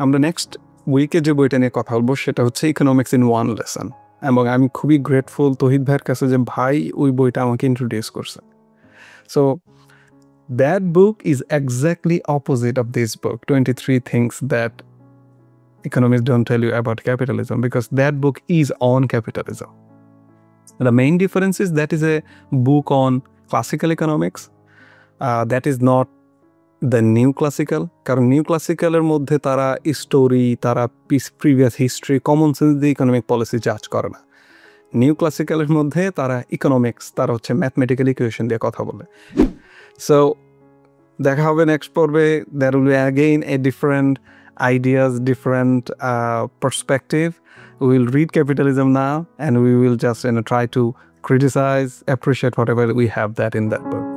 আমরা next উইকে যে বইটা নিয়ে কথা বলবো সেটা হচ্ছে economics in one lesson, এবং আমি খুবই গ্রেটফুল তহিদ ভাইয়ের কাছে যে ভাই ওই বইটা আমাকে ইন্ট্রোডিউস করছে। So that book is exactly opposite of this book, 23 things that economists don't tell you about capitalism, because that book is on capitalism. The main difference is that is a book on classical economics. That is not the new classical, কারণ new ক্লাসিক্যালের মধ্যে তারা story, তারা previous history, common sense দিয়ে economic policy জাজ করে না। New ক্লাসিক্যালের মধ্যে তারা ইকোনমিক্স, তারা হচ্ছে ম্যাথমেটিক্যাল ইকুয়েশন দিয়ে কথা বলে। সো দেখা হবে নেক্সট পর্বে। There will be again a different ideas, different perspective. We will read capitalism now and we will just try to criticize, appreciate whatever we have that in that book.